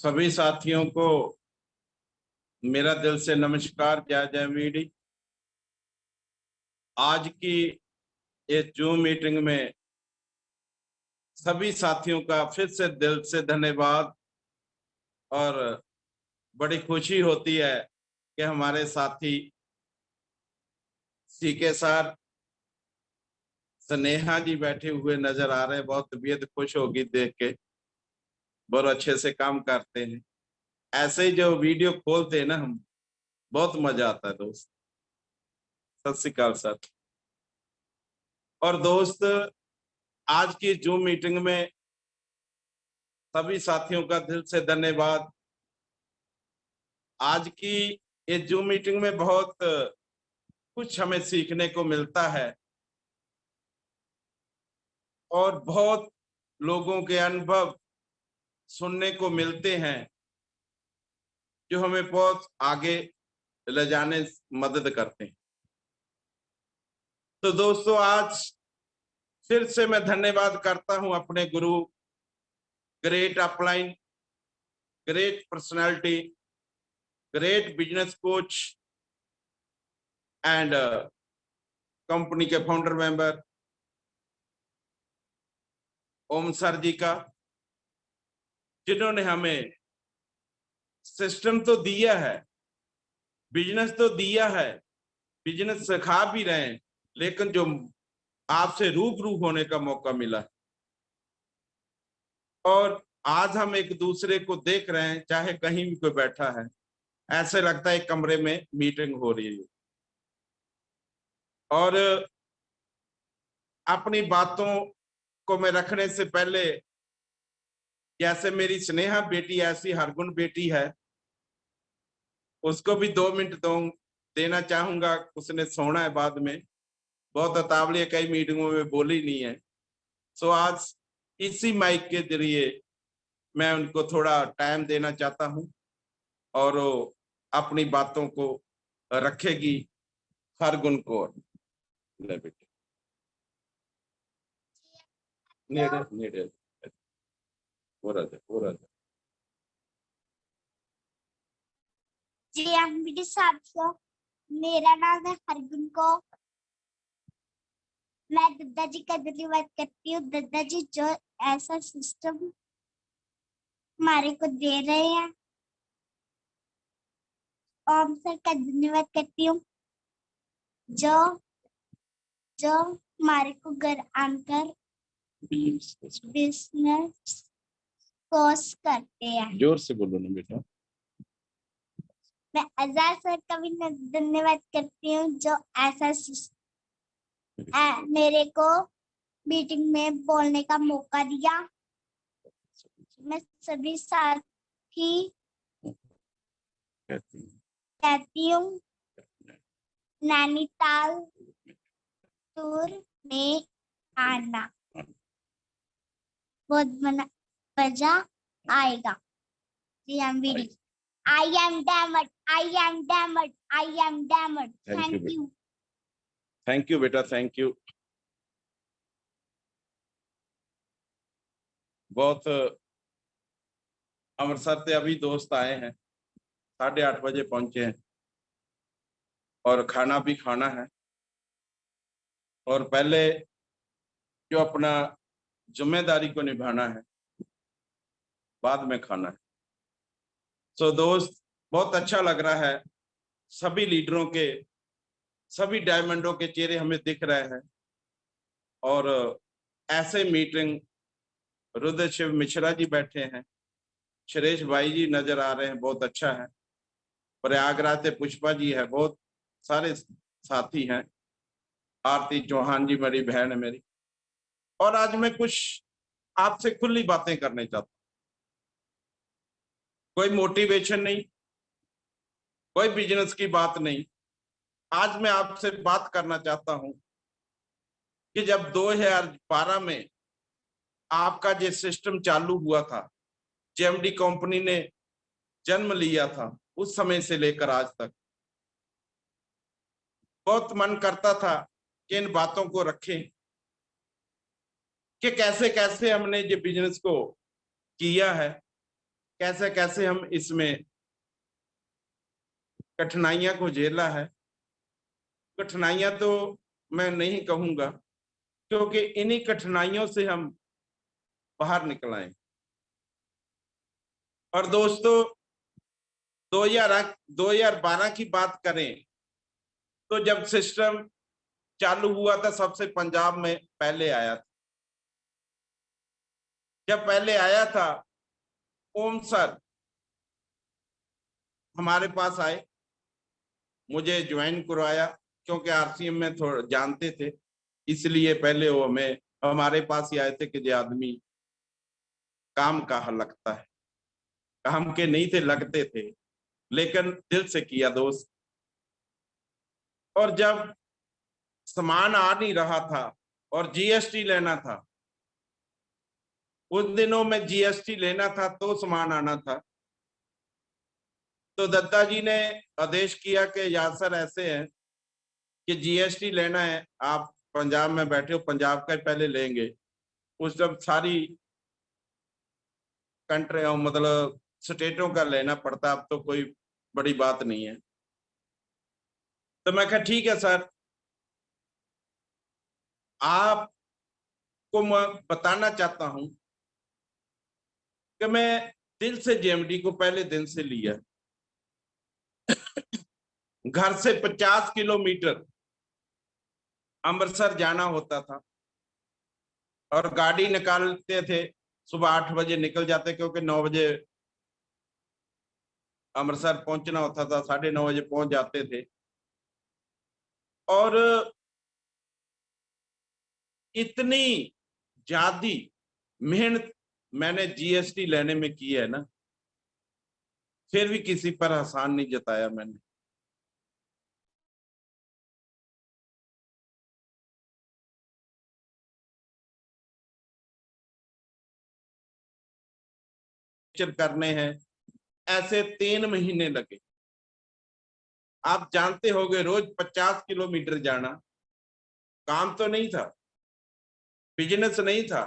सभी साथियों को मेरा दिल से नमस्कार। जय जय वीडी। आज की इस जूम मीटिंग में सभी साथियों का फिर से दिल से धन्यवाद। और बड़ी खुशी होती है कि हमारे साथी सीके सर, स्नेहा जी बैठे हुए नजर आ रहे हैं। बहुत तबीयत खुश होगी देख के, बहुत अच्छे से काम करते हैं। ऐसे ही जो वीडियो खोलते हैं ना हम, बहुत मजा आता है दोस्त। सत श्री अकाल सर। और दोस्त, आज की जूम मीटिंग में सभी साथियों का दिल से धन्यवाद। आज की इस जूम मीटिंग में बहुत कुछ हमें सीखने को मिलता है और बहुत लोगों के अनुभव सुनने को मिलते हैं जो हमें बहुत आगे ले जाने में मदद करते हैं। तो दोस्तों, आज फिर से मैं धन्यवाद करता हूं अपने गुरु, great upline, great personality, great business coach and company के फाउंडर मेंबर ओम सर जी का, जिन्होंने हमें सिस्टम तो दिया है, बिजनेस तो दिया है, बिजनेस सिखा भी रहे हैं, लेकिन जो आपसे रूबरू होने का मौका मिला और आज हम एक दूसरे को देख रहे हैं, चाहे कहीं भी कोई बैठा है, ऐसे लगता है एक कमरे में मीटिंग हो रही है। और अपनी बातों को मैं रखने से पहले, जैसे मेरी स्नेहा बेटी ऐसी हरगुन बेटी है, उसको भी 2 मिनट देना चाहूंगा। उसने सोना है बाद में, बहुत अतावली है, कई मीटिंगों में बोली नहीं है। सो आज इसी माइक के जरिए मैं उनको थोड़ा टाइम देना चाहता हूं और वो अपनी बातों को रखेगी। हरगुन कौर, ले बेटे, नेड़े नेड़े पूरा दे, पूरा दे। जी मेरे साथियों, मेरा नाम है हरगुन कौर। मैं दादाजी का धन्यवाद करती हूँ। दादाजी जो ऐसा सिस्टम हमारे को दे रहे हैं। ओम सर का धन्यवाद करती हूँ जो जो हमारे को घर आकर बिजनेस कोर्स करते हैं। जोर से बोलो ना बेटा। मैं आजाद सर का भी धन्यवाद करती हूँ जो ऐसा मेरे को मीटिंग में बोलने का मौका दिया। मैं सभी साथी कहती हूँ नैनीताल टूर में आना, बहुत मजा आएगा। I am damned, I am damned, I am damned. Thank you. Thank you बेटा, थैंक यू। बहुत अमृतसर से अभी दोस्त आए हैं, 8:30 बजे पहुंचे हैं और खाना भी खाना है और पहले जो अपना जिम्मेदारी को निभाना है, बाद में खाना है। सो दोस्त, बहुत अच्छा लग रहा है। सभी लीडरों के, सभी डायमंडों के चेहरे हमें दिख रहे हैं और ऐसे मीटिंग रुद्र शिव मिश्रा जी बैठे हैं, सुरेश भाई जी नजर आ रहे हैं, बहुत अच्छा है। प्रयागराज से पुष्पा जी है, बहुत सारे साथी हैं। आरती चौहान जी मेरी बहन है मेरी। और आज मैं कुछ आपसे खुली बातें करने चाहता हूँ। कोई मोटिवेशन नहीं, कोई बिजनेस की बात नहीं। आज मैं आपसे बात करना चाहता हूं कि जब 2012 में आपका जो सिस्टम चालू हुआ था, जेएमडी कंपनी ने जन्म लिया था, उस समय से लेकर आज तक बहुत मन करता था कि इन बातों को रखें कि कैसे कैसे हमने ये बिजनेस को किया है, कैसे कैसे हम इसमें कठिनाइयां को झेला है। कठिनाइयां तो मैं नहीं कहूंगा, क्योंकि इन्हीं कठिनाइयों से हम बाहर निकल आए। और दोस्तों 2012 की बात करें तो जब सिस्टम चालू हुआ था, सबसे पंजाब में पहले आया था। जब पहले आया था, ओम सर हमारे पास आए, मुझे ज्वाइन करवाया, क्योंकि आरसीएम में थोड़ा जानते थे, इसलिए पहले वो हमें हमारे पास ही आए थे कि ये आदमी काम कहाँ लगता है। काम के नहीं थे, लगते थे, लेकिन दिल से किया दोस्त। और जब सामान आ नहीं रहा था और जीएसटी लेना था, उस दिनों में जीएसटी लेना था तो सामान आना था, तो दत्ता जी ने आदेश किया कि यासर ऐसे है कि जीएसटी लेना है, आप पंजाब में बैठे हो, पंजाब का पहले लेंगे। उस जब सारी कंट्री मतलब स्टेटों का लेना पड़ता, अब तो कोई बड़ी बात नहीं है। तो मैं कहा ठीक है सर, आपको मैं बताना चाहता हूं कि मैं दिल से जेएमडी को पहले दिन से लिया। घर से 50 किलोमीटर अमृतसर जाना होता था और गाड़ी निकालते थे, सुबह 8 बजे निकल जाते, क्योंकि 9 बजे अमृतसर पहुंचना होता था, 9:30 बजे पहुंच जाते थे। और इतनी ज्यादा मेहनत मैंने जीएसटी लेने में की है ना, फिर भी किसी पर एहसान नहीं जताया मैंने। करने हैं, ऐसे 3 महीने लगे। आप जानते होंगे, रोज 50 किलोमीटर जाना काम तो नहीं था, बिजनेस नहीं था,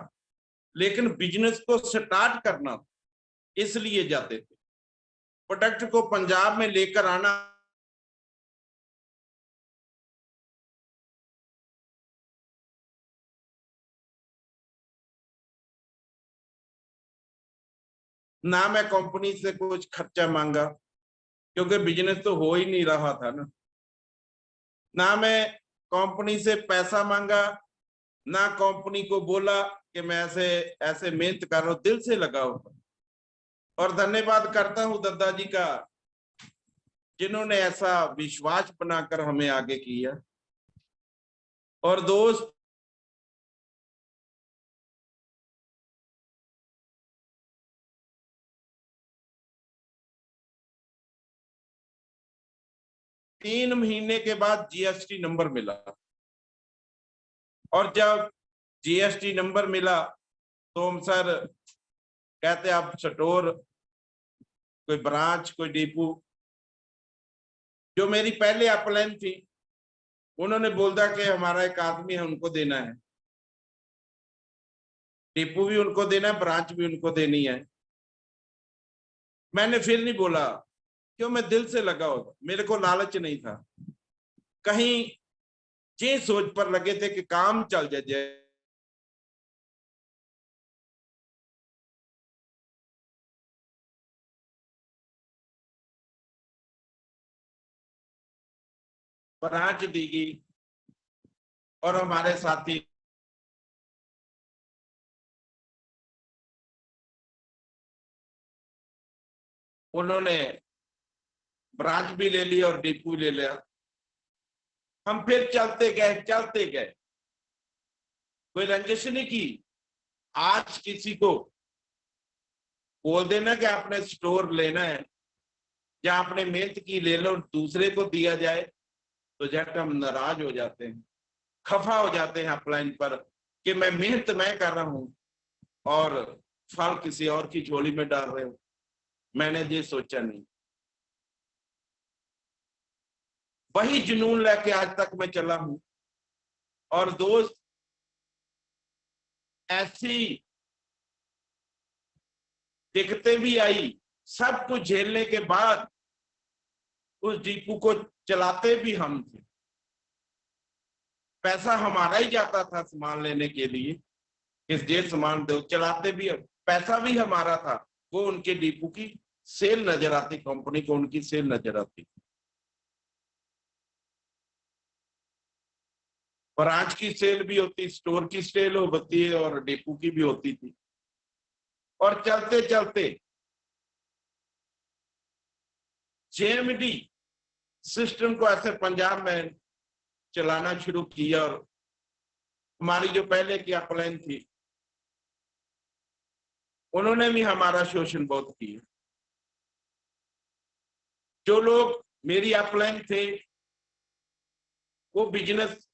लेकिन बिजनेस को स्टार्ट करना था, इसलिए जाते थे। प्रोडक्ट को पंजाब में लेकर आना, ना मैं कंपनी से कुछ खर्चा मांगा, क्योंकि बिजनेस तो हो ही नहीं रहा था ना मैं कंपनी से पैसा मांगा, ना कंपनी को बोला कि मैं ऐसे ऐसे मेहनत कर रहा हूं, दिल से लगा हुआ। और धन्यवाद करता हूं दद्दा जी का, जिन्होंने ऐसा विश्वास बनाकर हमें आगे किया। और दोस्त, तीन महीने के बाद जीएसटी नंबर मिला, और जब जीएसटी नंबर मिला तो हम सर कहते आप स्टोर, कोई ब्रांच, कोई डिपो, जो मेरी पहले अपलाइन थी, उन्होंने बोला कि हमारा एक आदमी है, उनको देना है, डिपो भी उनको देना है, ब्रांच भी उनको देनी है। मैंने फिर नहीं बोला, क्यों, मैं दिल से लगा होगा, मेरे को लालच नहीं था, कहीं ये सोच पर लगे थे कि काम चल जाए। ब्रांच दी गई और हमारे साथी उन्होंने ब्रांच भी ले लिया और डिपो ले लिया। हम फिर चलते गए, चलते गए, कोई रंजिश नहीं की। आज किसी को बोल देना कि आपने स्टोर लेना है या आपने मेहनत की ले लो, दूसरे को दिया जाए, तो जब हम नाराज हो जाते हैं, खफा हो जाते हैं अपलाइन पर कि मैं मेहनत मैं कर रहा हूं और फल किसी और की झोली में डाल रहे हो। मैंने ये सोचा नहीं। वही जुनून लेके आज तक मैं चला हूं। और दोस्त, ऐसी दिक्कतें भी आई सब कुछ झेलने के बाद उस डिपो को चलाते भी हम थे। पैसा हमारा ही जाता था सामान लेने के लिए, किस जे सामान दो, चलाते भी पैसा भी हमारा था। वो उनके डिपो की सेल नजर आती, कंपनी को उनकी सेल नजर आती। ब्रांच की सेल भी होती, स्टोर की सेल होती है और डिपो की भी होती थी। और चलते चलते जेएमडी सिस्टम को ऐसे पंजाब में चलाना शुरू किया। और हमारी जो पहले की अपलाइन थी, उन्होंने भी हमारा शोषण बहुत किया। जो लोग मेरी अपलाइन थे वो बिजनेस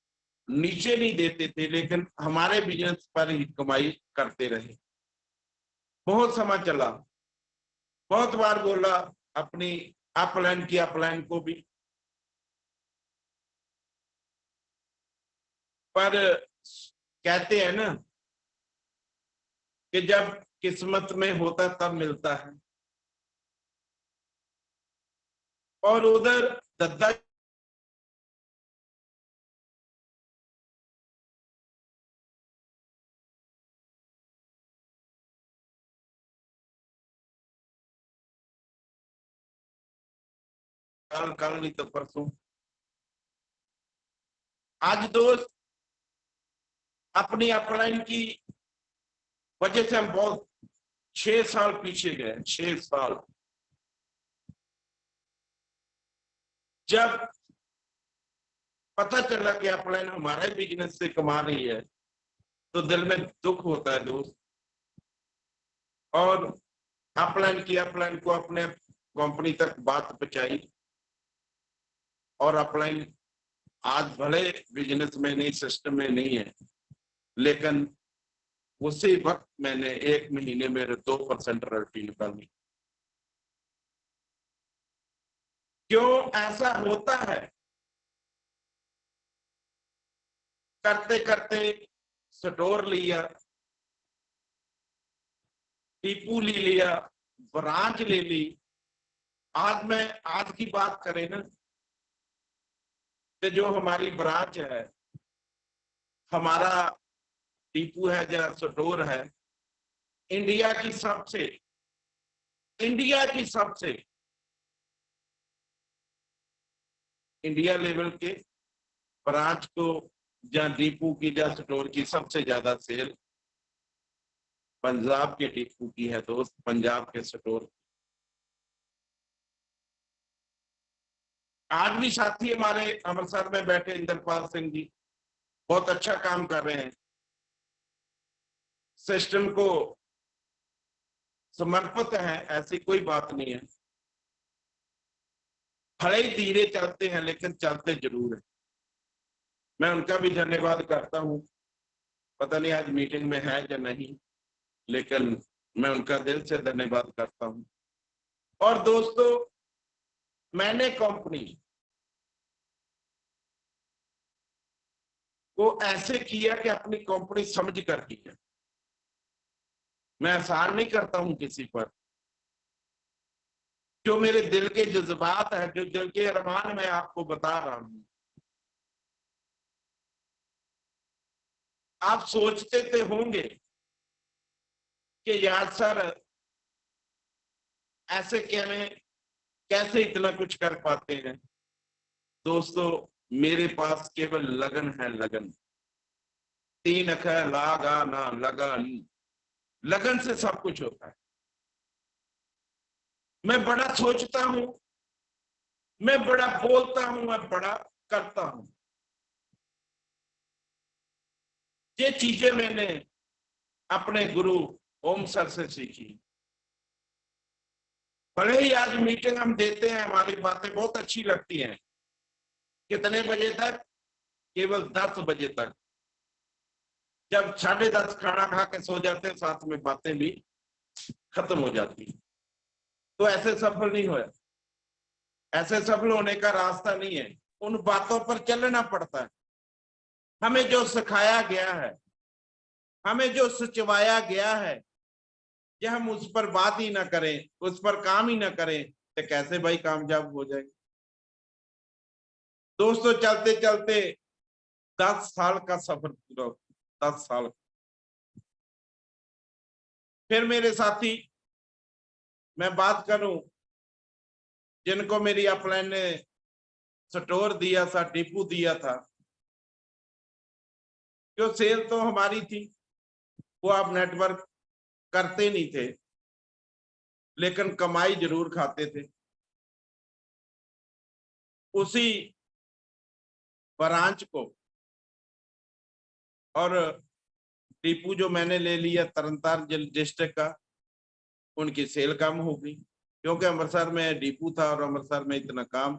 नीचे नहीं देते थे, लेकिन हमारे बिजनेस पर ही कमाई करते रहे। बहुत समय चला, बहुत बार बोला अपनी अपलाइन की अपलाइन को भी, पर कहते हैं ना कि जब किस्मत में होता तब मिलता है। और उधर दद्दा कल नहीं तो परसों आज दोस्त अपनी अपलाइन की वजह से हम बहुत 6 साल पीछे गए। 6 साल। जब पता चला कि अपलाइन हमारे बिजनेस से कमा रही है तो दिल में दुख होता है दोस्त। और अपलाइन को अपने कंपनी तक बात पहुंचाई। और अपलाइन आज भले बिजनेस में नहीं, सिस्टम में नहीं है, लेकिन उसी वक्त मैंने 1 महीने में 2% रॉयल्टी निकाली। क्यों ऐसा होता है? करते करते स्टोर लिया, डिपो ले लिया, ब्रांच ले ली। आज की बात करें ना, कि जो हमारी ब्रांच है, हमारा डिपो है, जहाँ स्टोर है, इंडिया की सबसे इंडिया लेवल के ब्रांच को, जहाँ डिपो की, जहाँ स्टोर की सबसे ज्यादा सेल पंजाब के डिपो की है दोस्त, पंजाब के स्टोर। आज भी साथी हमारे अमृतसर में बैठे इंद्रपाल सिंह जी बहुत अच्छा काम कर रहे हैं, सिस्टम को समर्पित है, ऐसी कोई बात नहीं है। भले ही धीरे चलते हैं लेकिन चलते जरूर है। मैं उनका भी धन्यवाद करता हूं। पता नहीं आज मीटिंग में है या नहीं, लेकिन मैं उनका दिल से धन्यवाद करता हूं। और दोस्तों, मैंने कंपनी को ऐसे किया कि अपनी कंपनी समझ कर किया। मैं एहसान नहीं करता हूं किसी पर। जो मेरे दिल के जज्बात है, जो दिल के अरमान मैं आपको बता रहा हूं। आप सोचते थे होंगे कि यार सर ऐसे कैसे इतना कुछ कर पाते हैं। दोस्तों, मेरे पास केवल लगन है, लगन। 3 अक्षर लागा ना लगन। लगन से सब कुछ होता है। मैं बड़ा सोचता हूं, मैं बड़ा बोलता हूं, मैं बड़ा करता हूं। ये चीजें मैंने अपने गुरु ओम सर से सीखी। भले ही आज मीटिंग हम देते हैं, हमारी बातें बहुत अच्छी लगती हैं। कितने बजे तक? केवल 10 बजे तक। जब 10:30 खाना खा के सो जाते हैं, साथ में बातें भी खत्म हो जाती। तो ऐसे सफल नहीं हुआ। ऐसे सफल होने का रास्ता नहीं है। उन बातों पर चलना पड़ता है। हमें जो सिखाया गया है, हमें जो सचवाया गया है, कि हम उस पर बात ही ना करें, उस पर काम ही ना करें, तो कैसे भाई कामयाब हो जाएंगे। दोस्तों चलते चलते 10 साल का सफर पूरा हो, 10 साल। फिर मेरे साथी, मैं बात करूं जिनको मेरी अपलाइन ने स्टोर दिया था, डिपो दिया था, जो सेल तो हमारी थी, वो आप नेटवर्क करते नहीं थे, लेकिन कमाई जरूर खाते थे। उसी ब्रांच को और डिपो जो मैंने ले लिया तरनतारण डिस्ट्रिक्ट का, उनकी सेल कम हो गई, क्योंकि अमृतसर में डिपो था और अमृतसर में इतना काम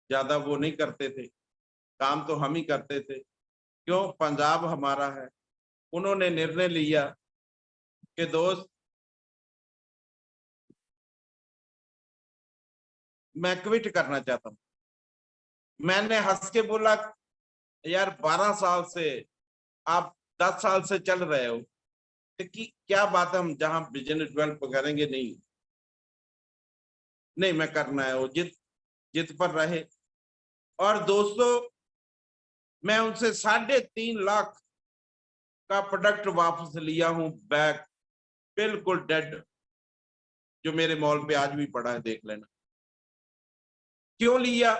ज्यादा वो नहीं करते थे, काम तो हम ही करते थे। क्यों, पंजाब हमारा है। उन्होंने निर्णय लिया कि दोस्त मैं क्विट करना चाहता हूं। मैंने हंस के बोला, यार 12 साल से आप 10 साल से चल रहे हो, तो क्या बात है, हम जहां बिजनेस डेवलप करेंगे, नहीं नहीं मैं करना है, वो जिद जिद पर रहे। और दोस्तों मैं उनसे 3.5 लाख का प्रोडक्ट वापस लिया हूं, बैग बिल्कुल डेड, जो मेरे मॉल पे आज भी पड़ा है, देख लेना। क्यों लिया?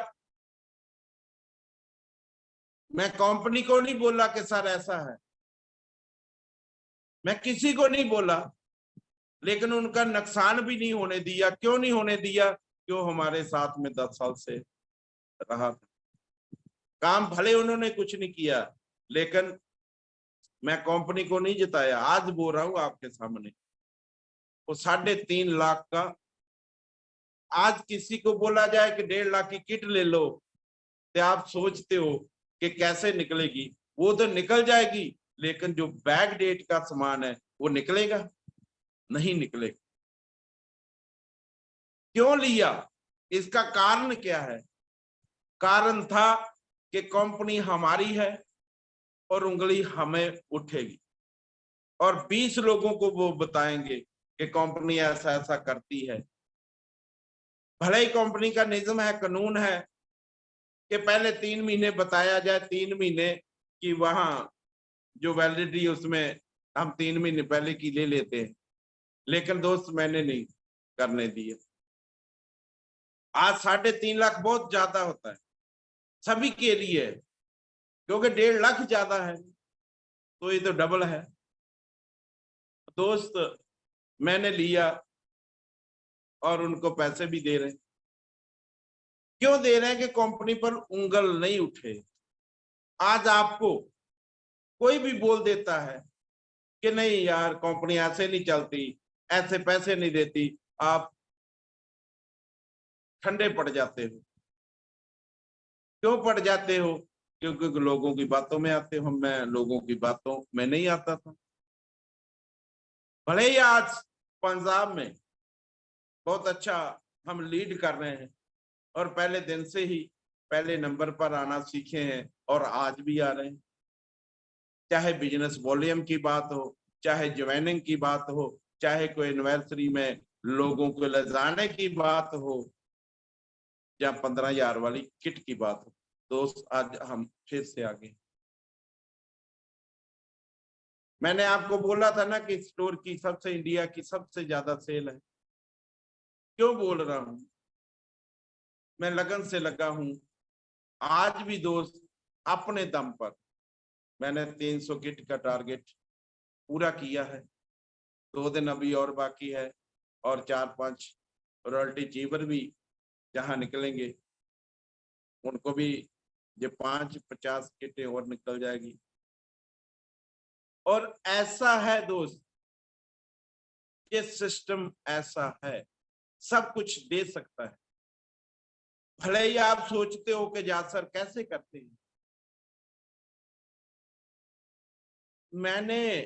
मैं कंपनी को नहीं बोला कि सर ऐसा है, मैं किसी को नहीं बोला, लेकिन उनका नुकसान भी नहीं होने दिया। क्यों नहीं होने दिया? क्यों, हमारे साथ में 10 साल से रहा था, काम भले उन्होंने कुछ नहीं किया, लेकिन मैं कंपनी को नहीं जिताया। आज बोल रहा हूं आपके सामने, वो 3.5 लाख का, आज किसी को बोला जाए कि 1.5 लाख की किट ले लो, तो आप सोचते हो कि कैसे निकलेगी? वो तो निकल जाएगी, लेकिन जो बैक डेट का सामान है वो निकलेगा नहीं, निकलेगा। क्यों लिया? इसका कारण क्या है? कारण था कि कंपनी हमारी है और उंगली हमें उठेगी, और 20 लोगों को वो बताएंगे कि कंपनी ऐसा ऐसा करती है। भले ही कंपनी का नियम है, कानून है कि पहले 3 महीने बताया जाए, 3 महीने की वहां जो वैलिडिटी, उसमें हम 3 महीने पहले की ले लेते हैं, लेकिन दोस्त मैंने नहीं करने दिए। आज 3.5 लाख बहुत ज्यादा होता है सभी के लिए, क्योंकि 1.5 लाख ज्यादा है, तो ये तो डबल है। दोस्त मैंने लिया और उनको पैसे भी दे रहे हैं। क्यों दे रहे हैं? कि कंपनी पर उंगल नहीं उठे। आज आपको कोई भी बोल देता है कि नहीं यार कंपनी ऐसे नहीं चलती, ऐसे पैसे नहीं देती, आप ठंडे पड़ जाते हो। क्यों पड़ जाते हो? क्योंकि लोगों की बातों में आते हो। मैं लोगों की बातों में नहीं आता था। भले ही आज पंजाब में बहुत अच्छा हम लीड कर रहे हैं, और पहले दिन से ही पहले नंबर पर आना सीखे हैं, और आज भी आ रहे हैं। चाहे बिजनेस वॉल्यूम की बात हो, चाहे ज्वाइनिंग की बात हो, चाहे कोई एनिवर्सरी में लोगों को ले जाने की बात हो, या 15,000 वाली किट की बात हो, दोस्त आज हम फिर से आगे। मैंने आपको बोला था ना कि स्टोर की सबसे, इंडिया की सबसे ज्यादा सेल है। क्यों बोल रहा हूं? मैं लगन से लगा हूं। आज भी दोस्त अपने दम पर मैंने 300 किट का टारगेट पूरा किया है। 2 दिन अभी और बाकी है, और 4-5 रॉयल्टी चीवर भी जहां निकलेंगे, उनको भी ये 5-50 किटें और निकल जाएगी। और ऐसा है दोस्त, ये सिस्टम ऐसा है, सब कुछ दे सकता है। भले ही आप सोचते हो कि जासर कैसे करते हैं, मैंने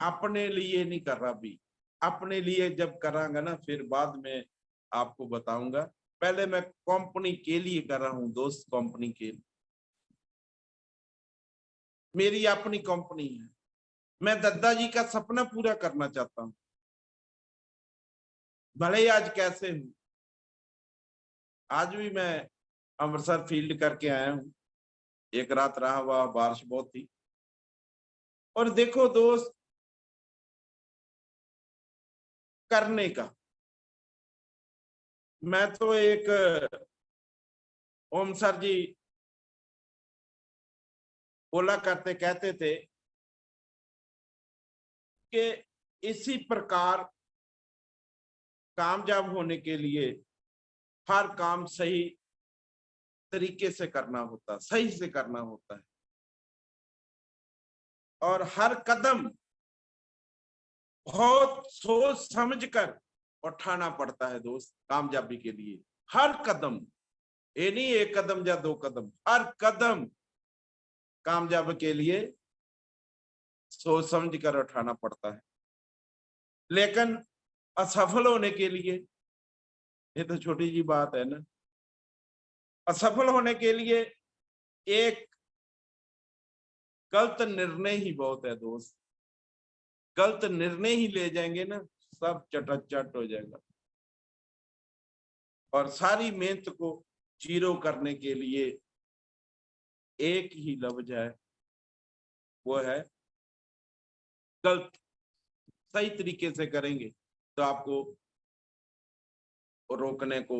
अपने लिए नहीं कर रहा अभी, अपने लिए जब करांगा ना फिर बाद में आपको बताऊंगा। पहले मैं कंपनी के लिए कर रहा हूं दोस्त, कंपनी के लिए। मेरी अपनी कंपनी है। मैं दद्दा जी का सपना पूरा करना चाहता हूं। भले ही आज कैसे हूं, आज भी मैं अमृतसर फील्ड करके आया हूं, एक रात रहा हुआ, बारिश बहुत थी। और देखो दोस्त, करने का, मैं तो एक ओम सर जी बोला करते, कहते थे कि इसी प्रकार कामयाब होने के लिए हर काम सही तरीके से करना होता, सही से करना होता है, और हर कदम बहुत सोच समझ कर उठाना पड़ता है दोस्त कामयाबी के लिए। हर कदम, ये नहीं एक कदम या दो कदम, हर कदम कामयाबी के लिए सोच समझ कर उठाना पड़ता है। लेकिन असफल होने के लिए, ये तो छोटी जी बात है ना, असफल होने के लिए एक गलत निर्णय ही बहुत है दोस्त। गलत निर्णय ही ले जाएंगे ना, सब चटाचट हो जाएगा। और सारी मेहनत को जीरो करने के लिए एक ही लफ्ज है, वो है गलत। सही तरीके से करेंगे तो आपको रोकने को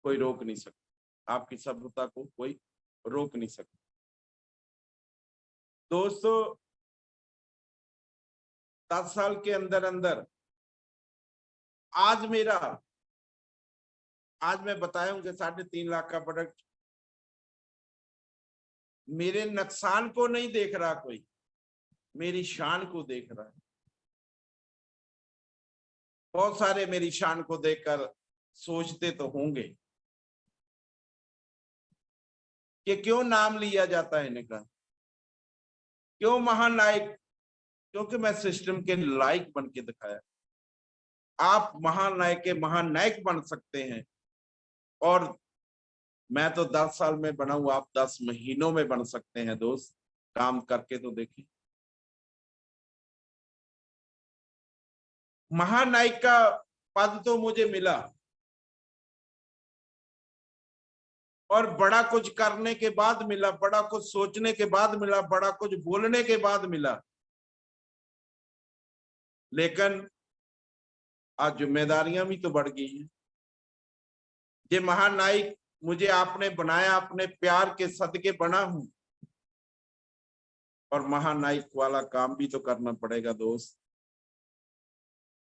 कोई रोक नहीं सकता, आपकी सफलता को कोई रोक नहीं सकता। दोस्तों, 10 साल के अंदर अंदर आज मैं बताया हूं कि 3.5 लाख का प्रोडक्ट, मेरे नुकसान को नहीं देख रहा कोई, मेरी शान को देख रहा है। बहुत सारे मेरी शान को देखकर सोचते तो होंगे कि क्यों नाम लिया जाता है इनका, क्यों महानायक, क्योंकि मैं सिस्टम के लायक बन के दिखाया। आप महानायक के महानायक बन सकते हैं, और मैं तो 10 साल में बना हूं, आप 10 महीनों में बन सकते हैं दोस्त। काम करके तो देखिए। महानायक का पद तो मुझे मिला, और बड़ा कुछ करने के बाद मिला, बड़ा कुछ सोचने के बाद मिला, बड़ा कुछ बोलने के बाद मिला। लेकिन आज जिम्मेदारियां भी तो बढ़ गई हैं। ये महानायक मुझे आपने बनाया, अपने प्यार के सदके बना हूं, और महानायक वाला काम भी तो करना पड़ेगा दोस्त।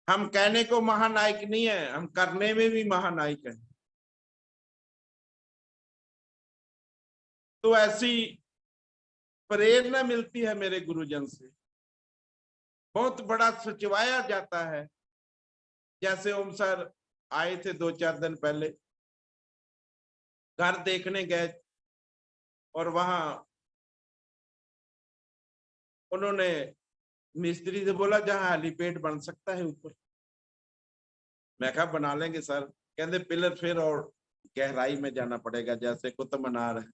हम कहने को महानायक नहीं है, हम करने में भी महानायक है। तो ऐसी प्रेरणा मिलती है मेरे गुरुजन से, बहुत बड़ा सचवाया जाता है। जैसे ओम सर आए थे 2-4 दिन पहले, घर देखने गए, और वहां उन्होंने मिस्त्री से बोला जहां हेलीपैड बन सकता है ऊपर। मैं कहा बना लेंगे सर। कहते पिलर फिर और गहराई में जाना पड़ेगा, जैसे कुतुब मीनार है,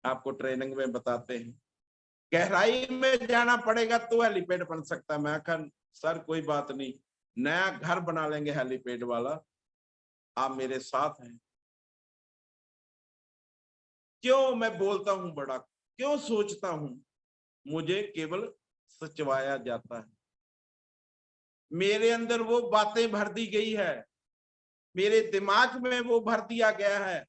आपको ट्रेनिंग में बताते हैं, गहराई में जाना पड़ेगा तो हेलीपैड बन सकता है। मैं कहा सर कोई बात नहीं, नया घर बना लेंगे हेलीपैड वाला, आप मेरे साथ हैं। क्यों मैं बोलता हूं बड़ा, क्यों सोचता हूं, मुझे केवल सचवाया जाता है। मेरे अंदर वो बातें भर दी गई है, मेरे दिमाग में वो भर दिया गया है,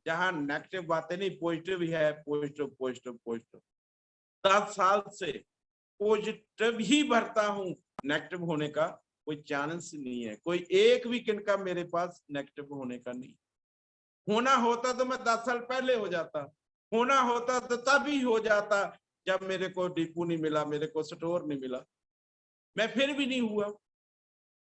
जहां नेगेटिव बातें नहीं, पॉजिटिव ही है, पॉजिटिव पॉजिटिव पॉजिटिव। 10 साल से पॉजिटिव ही भरता हूं, नेगेटिव होने का कोई चांस नहीं है, कोई एक वीकेंड का मेरे पास नेगेटिव होने का नहीं। होना होता तो मैं 10 साल पहले हो जाता, होना होता तो तभी हो जाता जब मेरे को डिपो नहीं मिला, मेरे को स्टोर नहीं मिला। मैं फिर भी नहीं हुआ।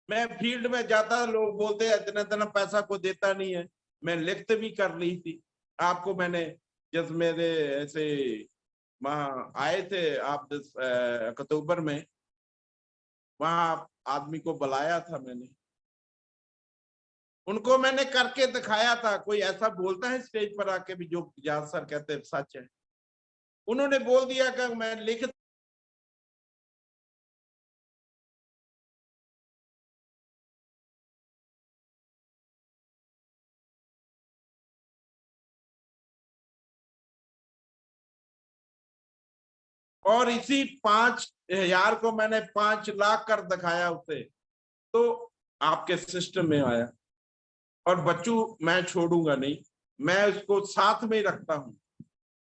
मैं फील्ड में जाता, लोग बोलते हैं इतना इतना पैसा को देता नहीं है। मैं लिखत भी कर ली थी आपको, मैंने जब मेरे ऐसे वहां आए थे आप अक्टूबर में, वहां आदमी को बुलाया था मैंने, उनको मैंने करके दिखाया था। कोई ऐसा बोलता है स्टेज पर आके भी जो जाद सर कहते हैं सच है। उन्होंने बोल दिया कि मैं लिख और इसी 5,000 को मैंने 5 लाख कर दिखाया उसे, तो आपके सिस्टम में आया। और बच्चू मैं छोड़ूंगा नहीं, मैं उसको साथ में रखता हूं।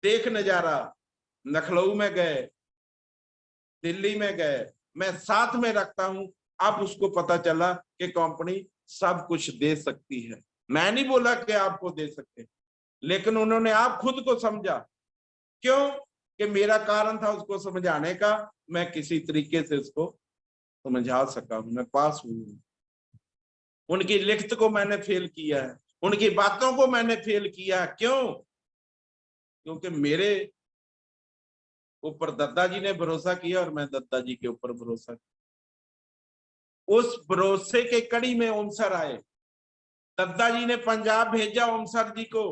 देख नजारा, लखनऊ में गए, दिल्ली में गए, मैं साथ में रखता हूं। अब उसको पता चला कि कंपनी सब कुछ दे सकती है। मैं नहीं बोला कि आपको दे सकते, लेकिन उन्होंने आप खुद को समझा। क्यों? कि मेरा कारण था उसको समझाने का, मैं किसी तरीके से उसको समझा सका हूं, मैं पास हुई। उनकी लिखत को मैंने फेल किया है, उनकी बातों को मैंने फेल किया। क्यों? क्योंकि मेरे ऊपर दद्दा जी ने भरोसा किया और मैं दद्दा जी के ऊपर भरोसा किया। उस भरोसे के कड़ी में ओम सर आए। दद्दा जी ने पंजाब भेजा ओम सर जी को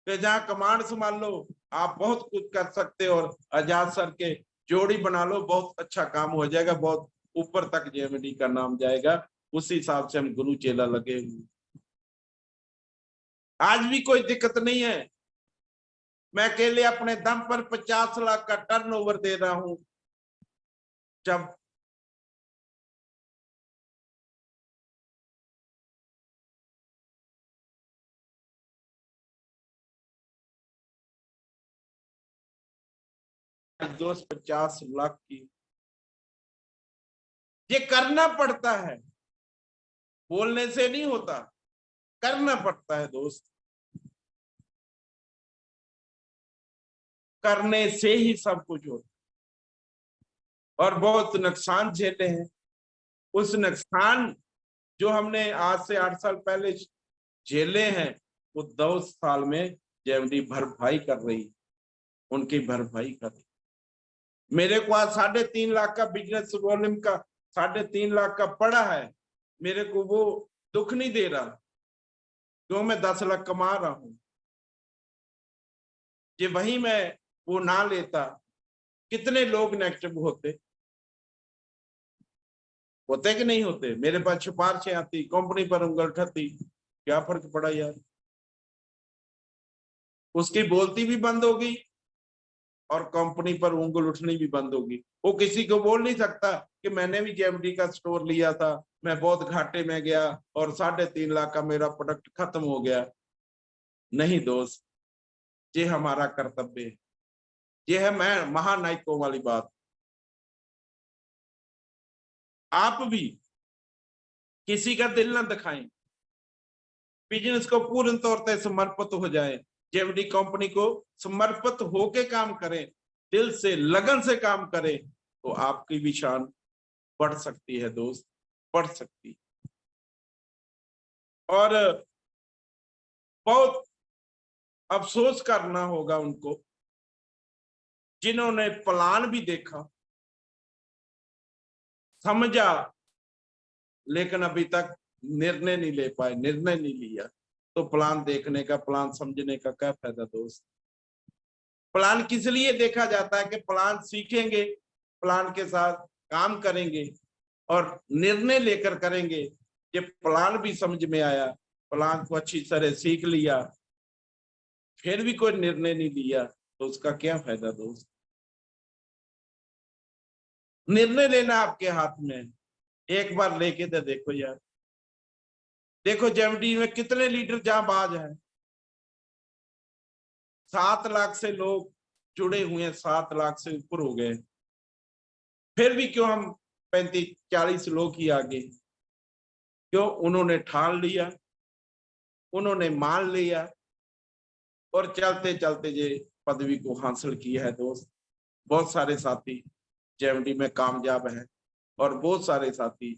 कि जहां कमांड संभाल लो, आप बहुत कुछ कर सकते हो, और आजाद सर के जोड़ी बना लो, बहुत अच्छा काम हो जाएगा, बहुत ऊपर तक जेएमडी का नाम जाएगा। उसी हिसाब से हम गुरु चेला लगे हुए। आज भी कोई दिक्कत नहीं है, मैं अकेले अपने दम पर 50 लाख का टर्नओवर दे रहा हूं। जब दोस्त 50 लाख की, ये करना पड़ता है, बोलने से नहीं होता, करना पड़ता है दोस्त। करने से ही सब कुछ होता। और बहुत नुकसान झेले हैं। उस नुकसान जो हमने आज से 8 साल पहले झेले हैं, वो 2 साल में जेएमडी भरपाई कर रही, उनकी भरपाई कर रही। मेरे को आज 3.5 लाख का बिजनेस वॉल्यूम का 3.5 लाख का पड़ा है, मेरे को वो दुख नहीं दे रहा, क्यों? मैं 10 लाख कमा रहा हूं। ये वही मैं वो ना लेता, कितने लोग नेगेटिव होते कि नहीं होते? मेरे पास सिफारिशें आती, कंपनी पर उंगल उठाती, क्या फर्क पड़ा यार? उसकी बोलती भी बंद होगी और कंपनी पर उंगल उठनी भी बंद होगी। वो किसी को बोल नहीं सकता कि मैंने भी जेएमडी का स्टोर लिया था, मैं बहुत घाटे में गया और 3.5 लाख का मेरा प्रोडक्ट खत्म हो गया। नहीं दोस्त, ये हमारा कर्तव्य है। ये है मैं महानायकों वाली बात। आप भी किसी का दिल ना दिखाएं, बिजनेस को पूर्ण तौर पर समर्पित हो जाए, जेएमडी कंपनी को समर्पित होके काम करें, दिल से लगन से काम करें, तो आपकी भी शान बढ़ सकती है दोस्त, बढ़ सकती। और बहुत अफसोस करना होगा उनको जिन्होंने प्लान भी देखा, समझा, लेकिन अभी तक निर्णय नहीं ले पाए, निर्णय नहीं लिया। तो प्लान देखने का, प्लान समझने का क्या फायदा दोस्त? प्लान किस लिए देखा जाता है? कि प्लान सीखेंगे, प्लान के साथ काम करेंगे और निर्णय लेकर करेंगे। ये प्लान भी समझ में आया, प्लान को अच्छी तरह सीख लिया, फिर भी कोई निर्णय नहीं लिया, तो उसका क्या फायदा दोस्त? निर्णय लेना आपके हाथ में है, एक बार लेके तो देखो यार। देखो जेएमडी में कितने लीडर जांबाज हैं, 7 लाख से लोग जुड़े हुए हैं, 7 लाख से ऊपर हो गए, फिर भी क्यों हम 35-40 लोग ही आगे? क्यों? उन्होंने ठान लिया, उन्होंने मान लिया और चलते चलते ये पदवी को हासिल किया है दोस्त। बहुत सारे साथी जेएमडी में कामयाब हैं और बहुत सारे साथी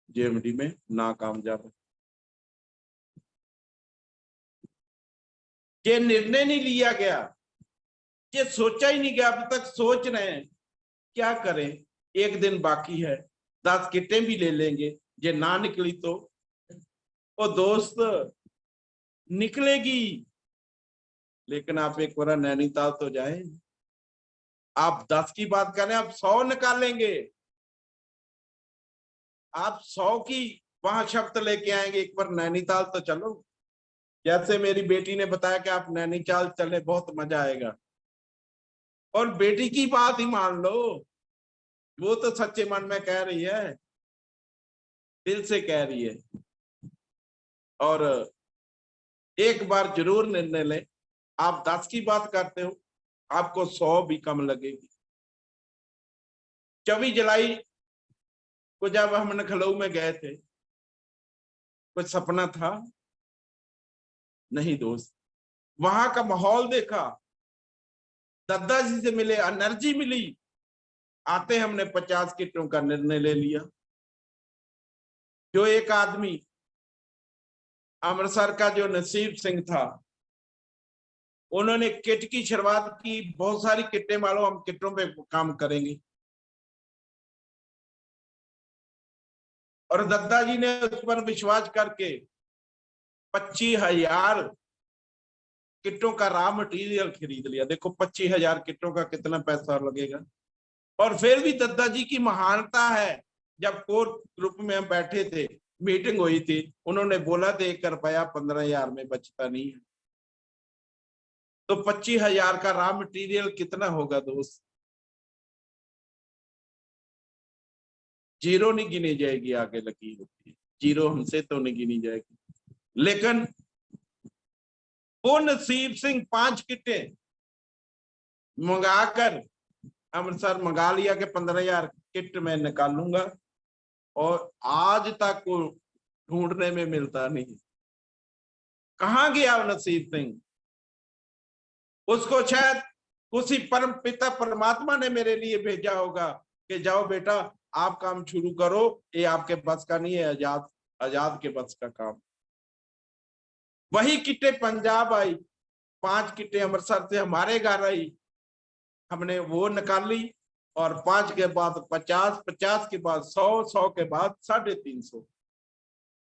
जेएमडी में नाकामयाब है। ये निर्णय नहीं लिया गया, ये सोचा ही नहीं गया। अब तक सोच रहे हैं क्या करें, एक दिन बाकी है, 10 किटें भी ले लेंगे, ये ना निकली तो वो दोस्त निकलेगी। लेकिन आप एक बार नैनीताल तो जाए, आप 10 की बात करें, आप 100 निकालेंगे, आप 100 की वहां शब्द लेके आएंगे। एक बार नैनीताल तो चलो, जैसे मेरी बेटी ने बताया कि आप नैनीताल चले, बहुत मजा आएगा। और बेटी की बात ही मान लो, वो तो सच्चे मन में कह रही है, दिल से कह रही है। और एक बार जरूर निर्णय ले। आप 10 की बात करते हो, आपको 100 भी कम लगेगी। 24 जुलाई को जब हम लखनऊ में गए थे, कुछ सपना था नहीं दोस्त। वहां का माहौल देखा, दद्दा जी से मिले, एनर्जी मिली। आते हमने 50 किटों का निर्णय ले लिया। जो एक आदमी अमृतसर का जो नसीब सिंह था, उन्होंने किट की शुरुआत की। बहुत सारी किटें मालो, हम किटों पे काम करेंगे। और दद्दा जी ने उस पर विश्वास करके 25,000 किटों का रॉ मटेरियल खरीद लिया। देखो 25,000 किटों का कितना पैसा लगेगा। और फिर भी दद्दा जी की महानता है, जब कोर ग्रुप में हम बैठे थे, मीटिंग हुई थी, उन्होंने बोला था 1 रुपया 15,000 में बचता नहीं है। तो 25,000 का रॉ मटेरियल कितना होगा दोस्त? जीरो नहीं गिनी जाएगी, आगे लगी होती है जीरो, हमसे तो नहीं गिनी जाएगी। लेकिन वो नसीब सिंह 5 किटें मंगाकर अमृतसर मंगा लिया कि 15,000 किट में निकालूंगा, और आज तक को ढूंढने में मिलता नहीं। कहाँ गया नसीब सिंह? उसको शायद उसी परम पिता परमात्मा ने मेरे लिए भेजा होगा कि जाओ बेटा, आप काम शुरू करो, ये आपके बस का नहीं है, आजाद के बस का काम। वही किटें पंजाब आई, 5 किटें अमृतसर से हमारे घर आई, हमने वो निकाली। और 5 के बाद 50, 50 के बाद 100, 100 के बाद 350।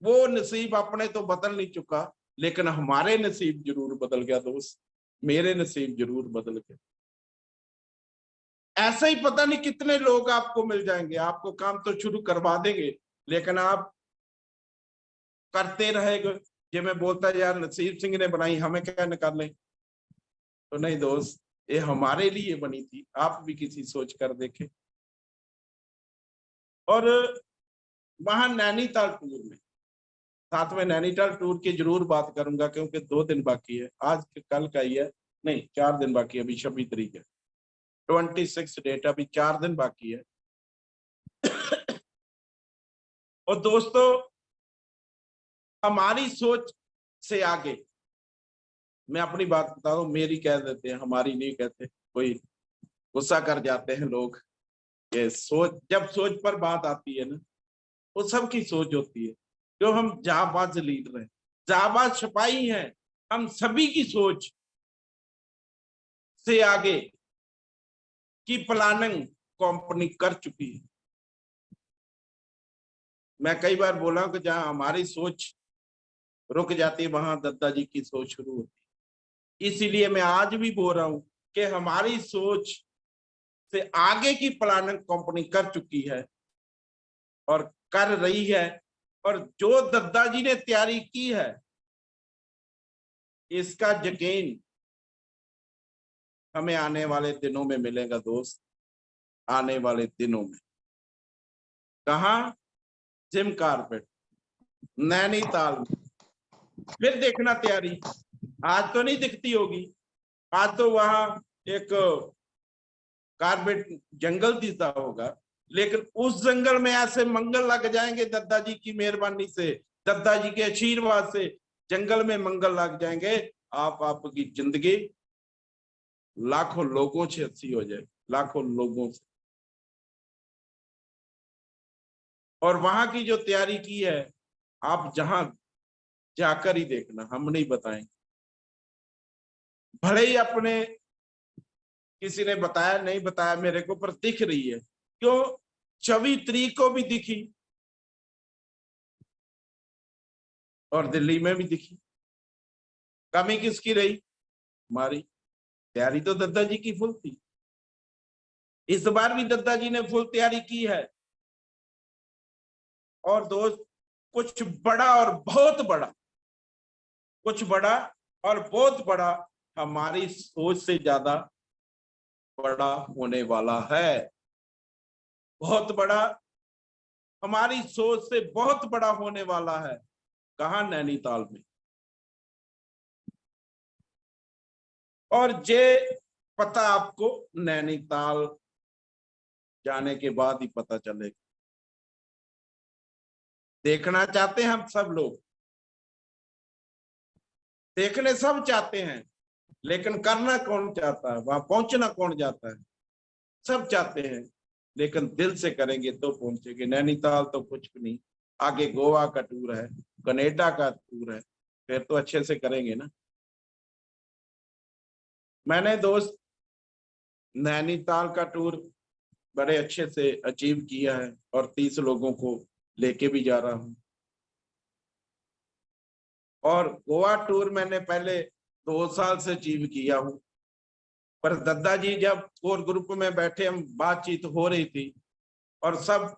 वो नसीब अपने तो बदल नहीं चुका, लेकिन हमारे नसीब जरूर बदल गया दोस्त, मेरे नसीब जरूर बदल गए। ऐसे ही पता नहीं कितने लोग आपको मिल जाएंगे, आपको काम तो शुरू करवा देंगे, लेकिन आप करते रहेंगे। ये मैं बोलता यार नसीब सिंह ने बनाई, हमें क्या निकालें? तो नहीं दोस्त, ये हमारे लिए बनी थी। आप भी किसी सोच कर देखें। और वहां नैनीताल टूर में, साथ में नैनीताल टूर की जरूर बात करूंगा, क्योंकि 2 दिन बाकी है, आज कल का ही है, नहीं 4 दिन बाकी है, अभी 26 तारीख है, 26 डेट, अभी 4 दिन बाकी है। और दोस्तों, हमारी सोच से आगे, मैं अपनी बात बता रहा हूं, मेरी कह देते हैं, हमारी नहीं कहते, कोई गुस्सा कर जाते हैं लोग। ये सोच, जब सोच पर बात आती है ना, वो सबकी सोच होती है। जो हम जाबाज लीडर हैं, जाबाज सिपाही हैं, हम सभी की सोच से आगे की प्लानिंग कंपनी कर चुकी है। मैं कई बार बोला हूं कि जहां हमारी सोच रुक जाती है, वहां दद्दा जी की सोच शुरू होती है। इसीलिए मैं आज भी बोल रहा हूं कि हमारी सोच से आगे की प्लानिंग कंपनी कर चुकी है और कर रही है। और जो दद्दा जी ने तैयारी की है, इसका यकीन हमें आने वाले दिनों में मिलेगा दोस्त। आने वाले दिनों में कहा? जिम कारपेट नैनीताल में। फिर देखना तैयारी, आज तो नहीं दिखती होगी, आज तो वहां एक कारपेट जंगल दिखता होगा, लेकिन उस जंगल में ऐसे मंगल लग जाएंगे दद्दा जी की मेहरबानी से, दद्दा जी के आशीर्वाद से जंगल में मंगल लग जाएंगे। आपकी जिंदगी लाखों लोगों से अच्छी हो जाए, लाखों लोगों से। और वहां की जो तैयारी की है, आप जहां जाकर ही देखना, हम नहीं बताएंगे। भले ही अपने किसी ने बताया नहीं बताया मेरे को, पर दिख रही है। क्यों? 24 तारीख को भी दिखी और दिल्ली में भी दिखी। कमी किसकी रही? हमारी। तैयारी तो दद्दा जी की फुल थी। इस बार भी दद्दा जी ने फुल तैयारी की है। और दोस्त, कुछ बड़ा और बहुत बड़ा, कुछ बड़ा और बहुत बड़ा हमारी सोच से ज्यादा बड़ा होने वाला है, बहुत बड़ा, हमारी सोच से बहुत बड़ा होने वाला है। कहाँ? नैनीताल में। और ये पता आपको नैनीताल जाने के बाद ही पता चलेगा। देखना चाहते हैं हम सब लोग, देखने सब चाहते हैं, लेकिन करना कौन चाहता है? वहां पहुंचना कौन जाता है? सब चाहते हैं, लेकिन दिल से करेंगे तो पहुंचेंगे। नैनीताल तो कुछ भी नहीं, आगे गोवा का टूर है, कनाडा का टूर है, फिर तो अच्छे से करेंगे ना। मैंने दोस्त नैनीताल का टूर बड़े अच्छे से अचीव किया है और 30 लोगों को लेके भी जा रहा हूं। और गोवा टूर मैंने पहले 2 साल से अचीव किया हूं, पर दद्दा जी जब कोर ग्रुप में बैठे, हम बातचीत हो रही थी और सब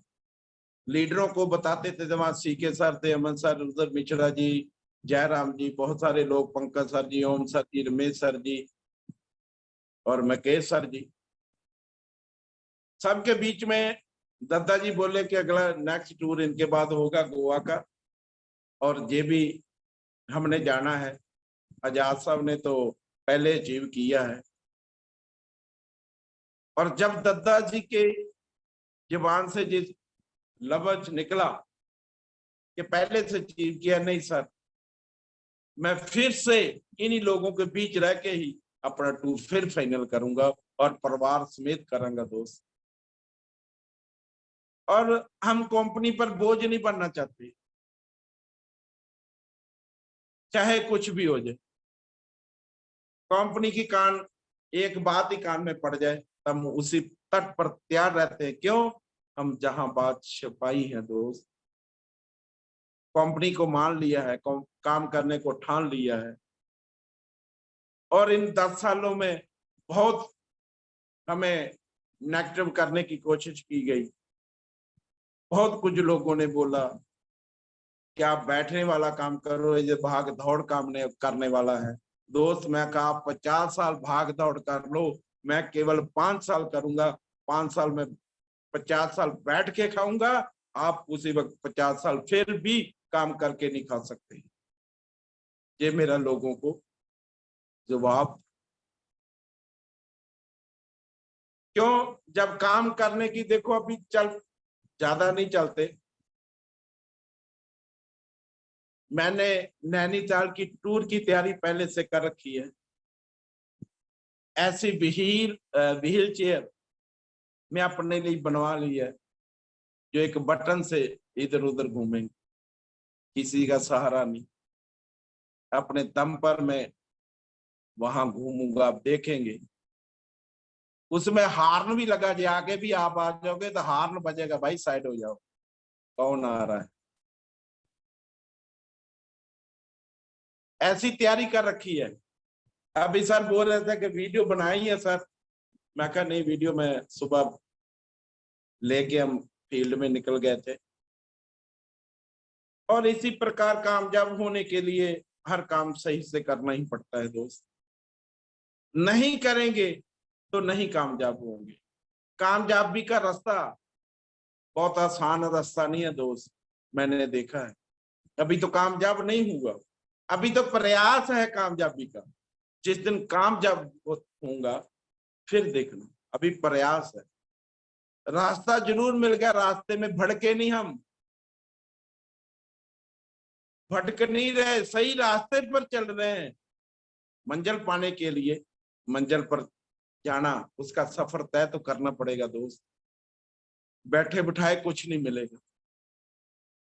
लीडरों को बताते थे, जब सीके सर थे, अमन सर, उधर मिश्रा जी, जयराम जी, बहुत सारे लोग, पंकज सर जी, ओम सर जी, रमेश सर जी और मकेश सर जी, सबके बीच में दद्दा जी बोले कि अगला नेक्स्ट टूर इनके बाद होगा गोवा का, और ये भी हमने जाना है। आजाद साहब ने तो पहले अचीव किया है। और जब दद्दा जी के जुबान से जिस लफ्ज निकला कि पहले से अचीव किया, नहीं सर, मैं फिर से इन्हीं लोगों के बीच रह के ही अपना टूर फिर फाइनल करूंगा और परिवार समेत करूंगा दोस्त। और हम कंपनी पर बोझ नहीं बनना चाहते, चाहे कुछ भी हो जाए। कंपनी की कान, एक बात ही कान में पड़ जाए, हम उसी तट पर तैयार रहते हैं। क्यों? हम जहां बात छुपाई है दोस्त, कंपनी को मान लिया है, काम करने को ठान लिया है। और इन 10 सालों में बहुत हमें नेगेटिव करने की कोशिश की गई। बहुत कुछ लोगों ने बोला कि आप बैठने वाला काम करो, ये भाग दौड़ काम नहीं करने वाला है। दोस्त, मैं कहा आप 50 साल भाग दौड़ कर लो, मैं केवल 5 साल करूंगा। 5 साल में 50 साल बैठ के खाऊंगा, आप उसी वक्त 50 साल फिर भी काम करके नहीं खा सकते। ये मेरा लोगों को जवाब। क्यों? जब काम करने की, देखो अभी चल ज्यादा नहीं चलते, मैंने नैनीताल की टूर की तैयारी पहले से कर रखी है। ऐसी व्हील चेयर मैं अपने लिए बनवा ली है, जो एक बटन से इधर उधर घूमेंगे, किसी का सहारा नहीं, अपने दम पर मैं वहां घूमूंगा। आप देखेंगे उसमें हार्न भी लगा, जो आगे भी आप आ जाओगे तो हार्न बजेगा, भाई साइड हो जाओ, कौन आ रहा है। ऐसी तैयारी कर रखी है। अभी सर बोल रहे थे कि वीडियो बनाई है सर, मैं कहा नहीं, वीडियो में सुबह लेके हम फील्ड में निकल गए थे। और इसी प्रकार कामयाब होने के लिए हर काम सही से करना ही पड़ता है दोस्त। नहीं करेंगे तो नहीं कामयाब होंगे। कामयाबी का रास्ता बहुत आसान रास्ता नहीं है दोस्त, मैंने देखा है। अभी तो कामयाब नहीं हुआ, अभी तो प्रयास है कामयाबी का। जिस दिन कामयाब होऊंगा फिर देखना, अभी प्रयास है। रास्ता जरूर मिल गया, रास्ते में भड़के नहीं, हम भटक नहीं रहे, सही रास्ते पर चल रहे हैं। मंजिल पाने के लिए मंजिल पर जाना, उसका सफर तय तो करना पड़ेगा दोस्त। बैठे बिठाए कुछ नहीं मिलेगा,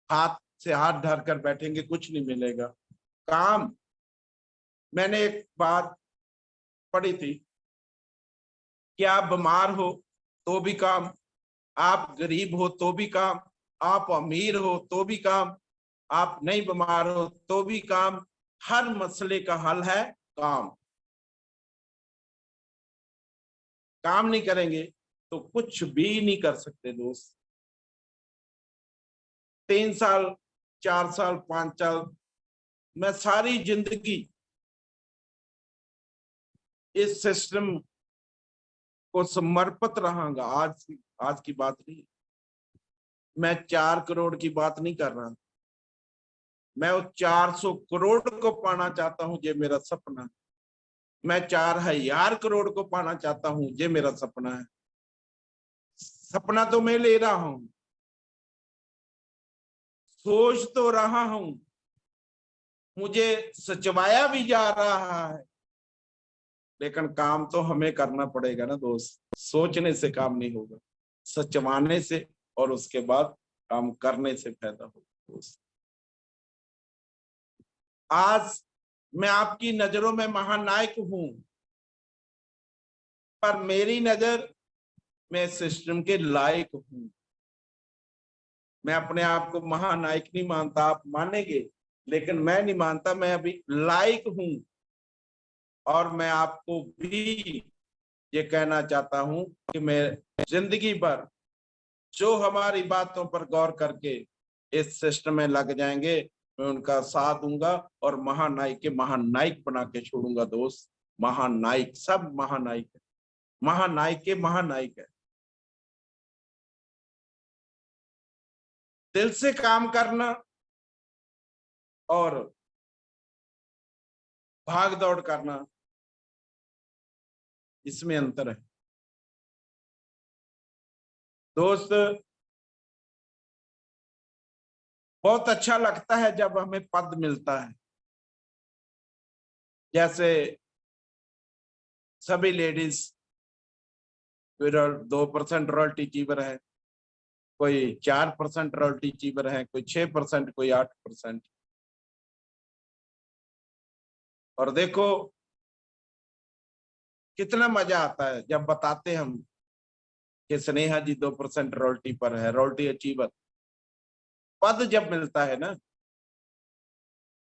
हाथ से हाथ धर कर बैठेंगे कुछ नहीं मिलेगा। काम, मैंने एक बात पढ़ी थी कि आप बीमार हो तो भी काम, आप गरीब हो तो भी काम, आप अमीर हो तो भी काम, आप नहीं बीमार हो तो भी काम, हर मसले का हल है काम। काम नहीं करेंगे तो कुछ भी नहीं कर सकते दोस्त। 3 साल, 4 साल, 5 साल, मैं सारी जिंदगी इस सिस्टम को समर्पित रहूंगा। आज की बात नहीं, मैं 4 करोड़ की बात नहीं कर रहा, मैं उस 400 करोड़ को पाना चाहता हूं, ये मेरा सपना है। मैं 4000 करोड़ को पाना चाहता हूं, ये मेरा सपना है। सपना तो मैं ले रहा हूं, सोच तो रहा हूं, मुझे सचवाया भी जा रहा है, लेकिन काम तो हमें करना पड़ेगा ना दोस्त। सोचने से काम नहीं होगा, सचवाने से और उसके बाद काम करने से फायदा होगा दोस्त। आज मैं आपकी नजरों में महानायक हूं, पर मेरी नजर में सिस्टम के लायक हूं। मैं अपने आप को महानायक नहीं मानता, आप मानेंगे, लेकिन मैं नहीं मानता, मैं अभी लायक हूं। और मैं आपको भी ये कहना चाहता हूं कि मैं जिंदगी भर जो हमारी बातों पर गौर करके इस सिस्टम में लग जाएंगे, मैं उनका साथ दूंगा और महानायक के महानायक बना के छोड़ूंगा दोस्त। महानायक, सब महानायक है, महानायक के महानायक है। दिल से काम करना और भाग दौड़ करना, इसमें अंतर है दोस्त। बहुत अच्छा लगता है जब हमें पद मिलता है, जैसे सभी लेडीज 2% रॉयल्टी चीवर है, कोई 4% रॉयल्टी चीवर है, कोई 6%, कोई 8%। और देखो कितना मजा आता है जब बताते हम कि स्नेहा जी 2% रॉयल्टी पर है, रॉयल्टी अचीवर। पद जब मिलता है ना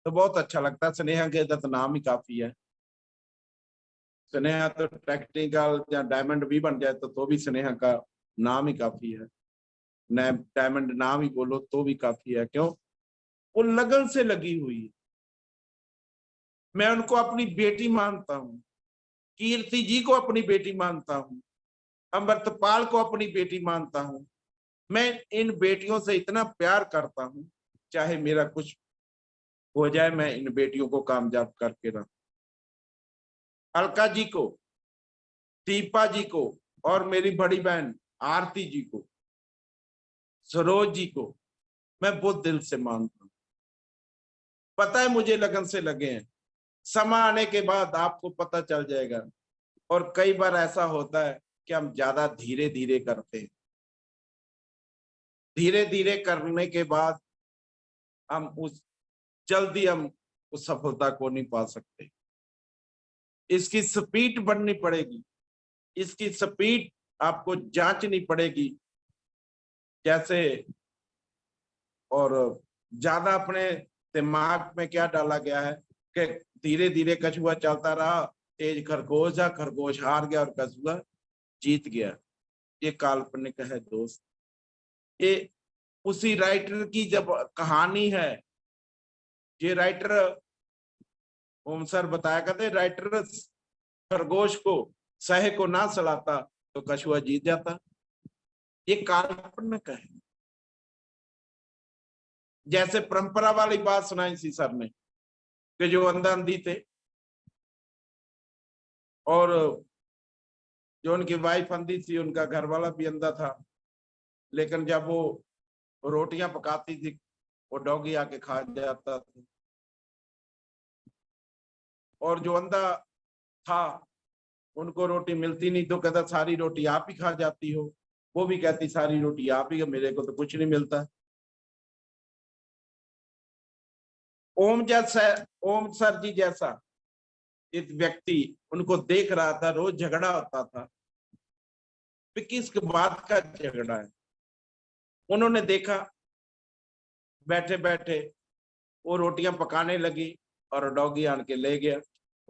तो बहुत अच्छा लगता है। स्नेहा के तो नाम ही काफी है। स्नेहा तो टेक्निकल या डायमंड भी बन जाए तो भी स्नेहा का नाम ही काफी है। न डायमंड नाम ही बोलो तो भी काफी है। क्यों? वो लगन से लगी हुई है। मैं उनको अपनी बेटी मानता हूँ, कीर्ति जी को अपनी बेटी मानता हूँ, अमृतपाल को अपनी बेटी मानता हूँ। मैं इन बेटियों से इतना प्यार करता हूँ, चाहे मेरा कुछ हो जाए, मैं इन बेटियों को कामयाब करके रहूं। अलका जी को, दीपा जी को, और मेरी बड़ी बहन आरती जी को, सरोज जी को मैं बहुत दिल से मानता हूँ। पता है मुझे लगन से लगे हैं, समय आने के बाद आपको पता चल जाएगा। और कई बार ऐसा होता है कि हम ज्यादा धीरे धीरे करते हैं, धीरे धीरे करने के बाद हम उस सफलता को नहीं पा सकते। इसकी स्पीड बढ़नी पड़ेगी, इसकी स्पीड आपको जांचनी पड़ेगी कैसे। और ज्यादा अपने दिमाग में क्या डाला गया है कि धीरे धीरे कछुआ चलता रहा, तेज खरगोश है, खरगोश हार गया और कछुआ जीत गया। ये काल्पनिक है दोस्त। ये उसी राइटर की जब कहानी है, ये राइटर ओम सर बताया करते, राइटर खरगोश को सहे को ना सलाता तो कछुआ जीत जाता। ये काल्पनिक है। जैसे परंपरा वाली बात सुनाई थी सर ने कि जो अंधा अंधी थे और जो उनकी वाइफ अंधी थी, उनका घर वाला भी अंधा था, लेकिन जब वो रोटियां पकाती थी वो डॉगी आके खा जाता था। और जो अंधा था उनको रोटी मिलती नहीं तो कहता सारी रोटी आप ही खा जाती हो। वो भी कहती सारी रोटी आप ही, मेरे को तो कुछ नहीं मिलता। ओम सर जी जैसा एक व्यक्ति उनको देख रहा था, रोज झगड़ा होता था, किस बात का झगड़ा है। उन्होंने देखा, बैठे बैठे वो रोटियां पकाने लगी और डॉगी आन के ले गया।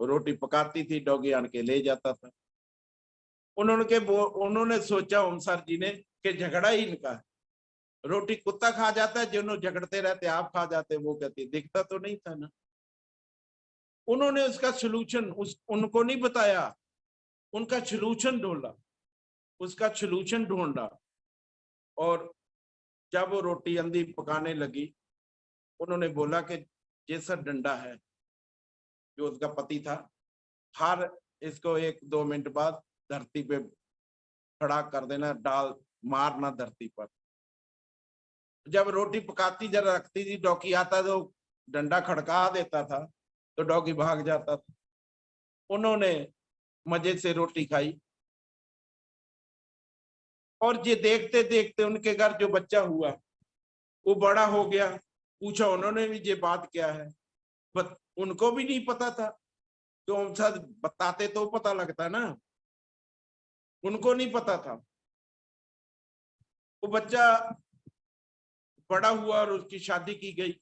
वो रोटी पकाती थी, डॉगी आन के ले जाता था। उन्होंने सोचा ओम सर जी ने कि झगड़ा ही इनका है। रोटी कुत्ता खा जाता है, जिन्होंने झगड़ते रहते आप खा जाते। वो कहती दिखता तो नहीं था ना। उन्होंने उसका सोल्यूशन उनको नहीं बताया, उनका सोल्यूशन ढूंढा। उसका सलूशन ढूंढा। और जब वो रोटी अंधी पकाने लगी, उन्होंने बोला कि जैसा डंडा है, जो उसका पति था, हर इसको 1-2 मिनट बाद धरती पे खड़ा कर देना, डाल मारना धरती पर। जब रोटी पकाती जरा रखती थी, डॉगी आता तो डंडा खड़का देता था, तो डॉगी भाग जाता था। उन्होंने मजे से रोटी खाई, और ये देखते देखते उनके घर जो बच्चा हुआ वो बड़ा हो गया। पूछा उन्होंने भी ये बात क्या है, बट उनको भी नहीं पता था। तो हम साथ बताते तो पता लगता ना, उनको नहीं पता था। वो बच्चा बड़ा हुआ और उसकी शादी की गई।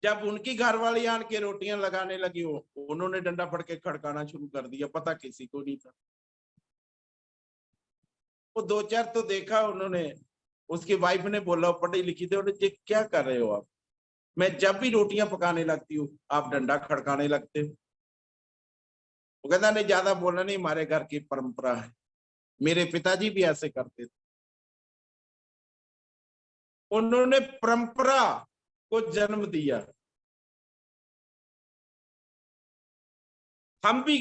जब उनकी घरवाली आन के रोटियां लगाने लगी, उन्होंने डंडा फड़ के खड़काना शुरू कर दिया, पता किसी को नहीं था। वो 2-4 तो देखा उन्होंने। उसकी वाइफ ने बोला, पढ़ी लिखी थी, उन्होंने, ये क्या कर रहे हो आप? मैं जब भी रोटियां पकाने लगती हूँ आप डंडा खड़काने लगते हो। वो कहता, नहीं ज्यादा बोलना नहीं, हमारे घर की परंपरा है, मेरे पिताजी भी ऐसे करते थे। उन्होंने परंपरा को जन्म दिया। हम भी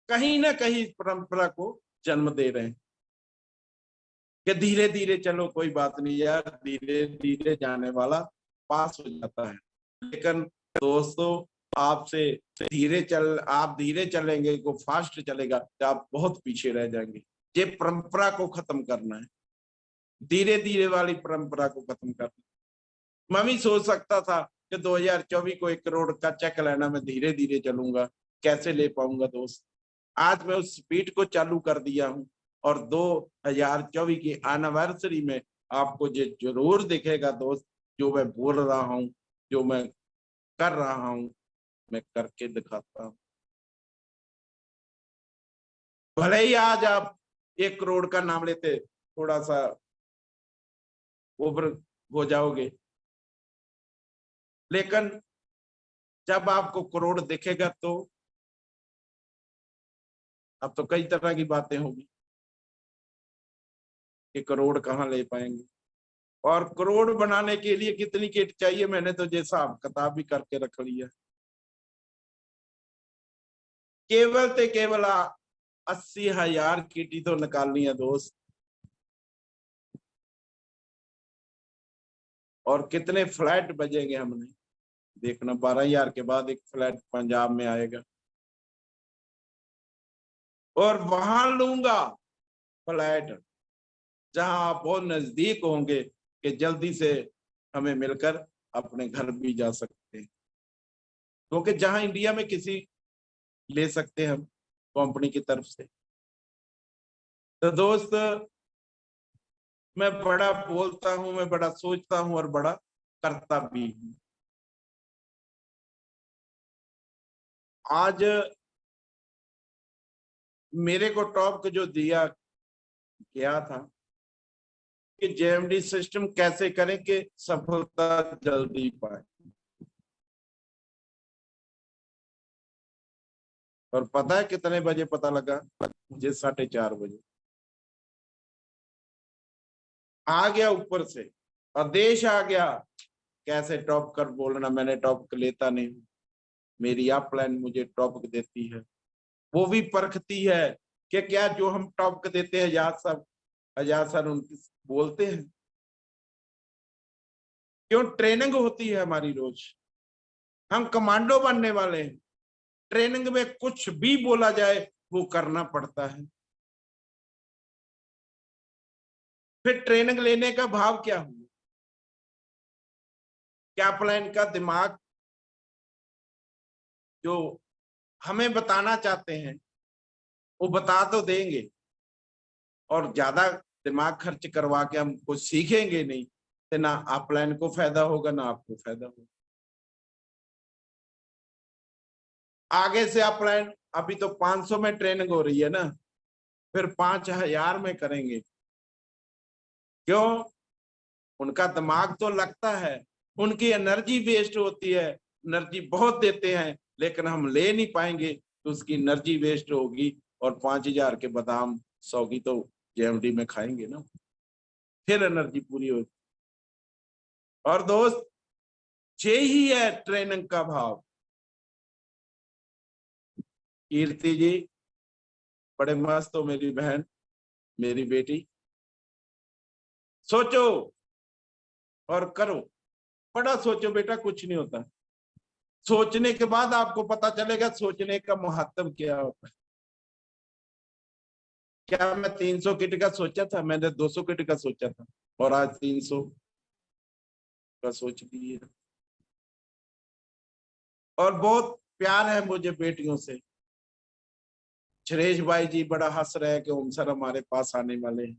कहीं ना कहीं परंपरा को जन्म दे रहे हैं कि धीरे धीरे चलो, कोई बात नहीं यार, धीरे धीरे जाने वाला पास हो जाता है। लेकिन दोस्तों, आपसे आप धीरे चलेंगे, को फास्ट चलेगा तो आप बहुत पीछे रह जाएंगे। ये परंपरा को खत्म करना है, धीरे धीरे वाली परंपरा को खत्म करना। मैं भी सोच सकता था कि 2024 को 1 करोड़ का चेक लेना, मैं धीरे धीरे चलूंगा, कैसे ले पाऊंगा दोस्त। आज मैं उस स्पीड को चालू कर दिया हूं, और 2024 की एनिवर्सरी में आपको ये जरूर दिखेगा दोस्त, जो मैं बोल रहा हूं, जो मैं कर रहा हूं, मैं करके दिखाता हूं। भले ही आज आप 1 करोड़ का नाम लेते थोड़ा सा ओवर हो जाओगे, लेकिन जब आपको करोड़ दिखेगा तो अब तो कई तरह की बातें होगी कि करोड़ कहाँ ले पाएंगे। और करोड़ बनाने के लिए कितनी किट चाहिए, मैंने तो जैसा हिसाब किताब भी करके रख लिया। केवल ते केवल 80,000 किटी तो निकालनी है दोस्त। और कितने फ्लैट बजेंगे हमने देखना, 12,000 के बाद एक फ्लैट पंजाब में आएगा, और वहां लूंगा फ्लैट जहां आप बहुत नजदीक होंगे कि जल्दी से हमें मिलकर अपने घर भी जा सकते हैं। क्योंकि जहां इंडिया में किसी ले सकते हैं हम कंपनी की तरफ से। तो दोस्त, मैं बड़ा बोलता हूं, मैं बड़ा सोचता हूं, और बड़ा करता भी हूं। आज मेरे को टॉप जो दिया गया था कि जेएमडी सिस्टम कैसे करें कि सफलता जल्दी पाए, और पता है कितने बजे पता लगा? मुझे 4:30 बजे आ गया ऊपर से आदेश आ गया, कैसे टॉप कर बोलना। मैंने टॉप लेता नहीं, मेरी आप प्लान मुझे टॉप देती है, वो भी परखती है कि क्या जो हम टॉप देते हैं हजार सर उनकी बोलते हैं। क्यों? ट्रेनिंग होती है हमारी रोज, हम कमांडो बनने वाले हैं। ट्रेनिंग में कुछ भी बोला जाए वो करना पड़ता है। फिर ट्रेनिंग लेने का भाव क्या हुआ? क्या प्लान का दिमाग जो हमें बताना चाहते हैं वो बता तो देंगे, और ज्यादा दिमाग खर्च करवा के हम कुछ सीखेंगे नहीं, तो ना आप प्लान को फायदा होगा ना आपको फायदा होगा। आगे से आप प्लान, अभी तो 500 में ट्रेनिंग हो रही है ना, फिर 5,000 में करेंगे। क्यों? उनका दिमाग तो लगता है, उनकी एनर्जी वेस्ट होती है, एनर्जी बहुत देते हैं, लेकिन हम ले नहीं पाएंगे तो उसकी एनर्जी वेस्ट होगी। और 5,000 के बादाम 100 की तो जेएमडी में खाएंगे ना, फिर एनर्जी पूरी होगी। और दोस्त, यही है ट्रेनिंग का भाव। कीर्ति जी बड़े मस्त हो, मेरी बहन, मेरी बेटी। सोचो और करो, बड़ा सोचो बेटा, कुछ नहीं होता। सोचने के बाद आपको पता चलेगा सोचने का महत्व क्या होता है। क्या मैं 300 किट का सोचा था? मैंने 200 किट का सोचा था, और आज 300 का सोच लिया। और बहुत प्यार है मुझे बेटियों से। सुरेश भाई जी बड़ा हंस रहे हैं कि ओम सर हमारे पास आने वाले हैं।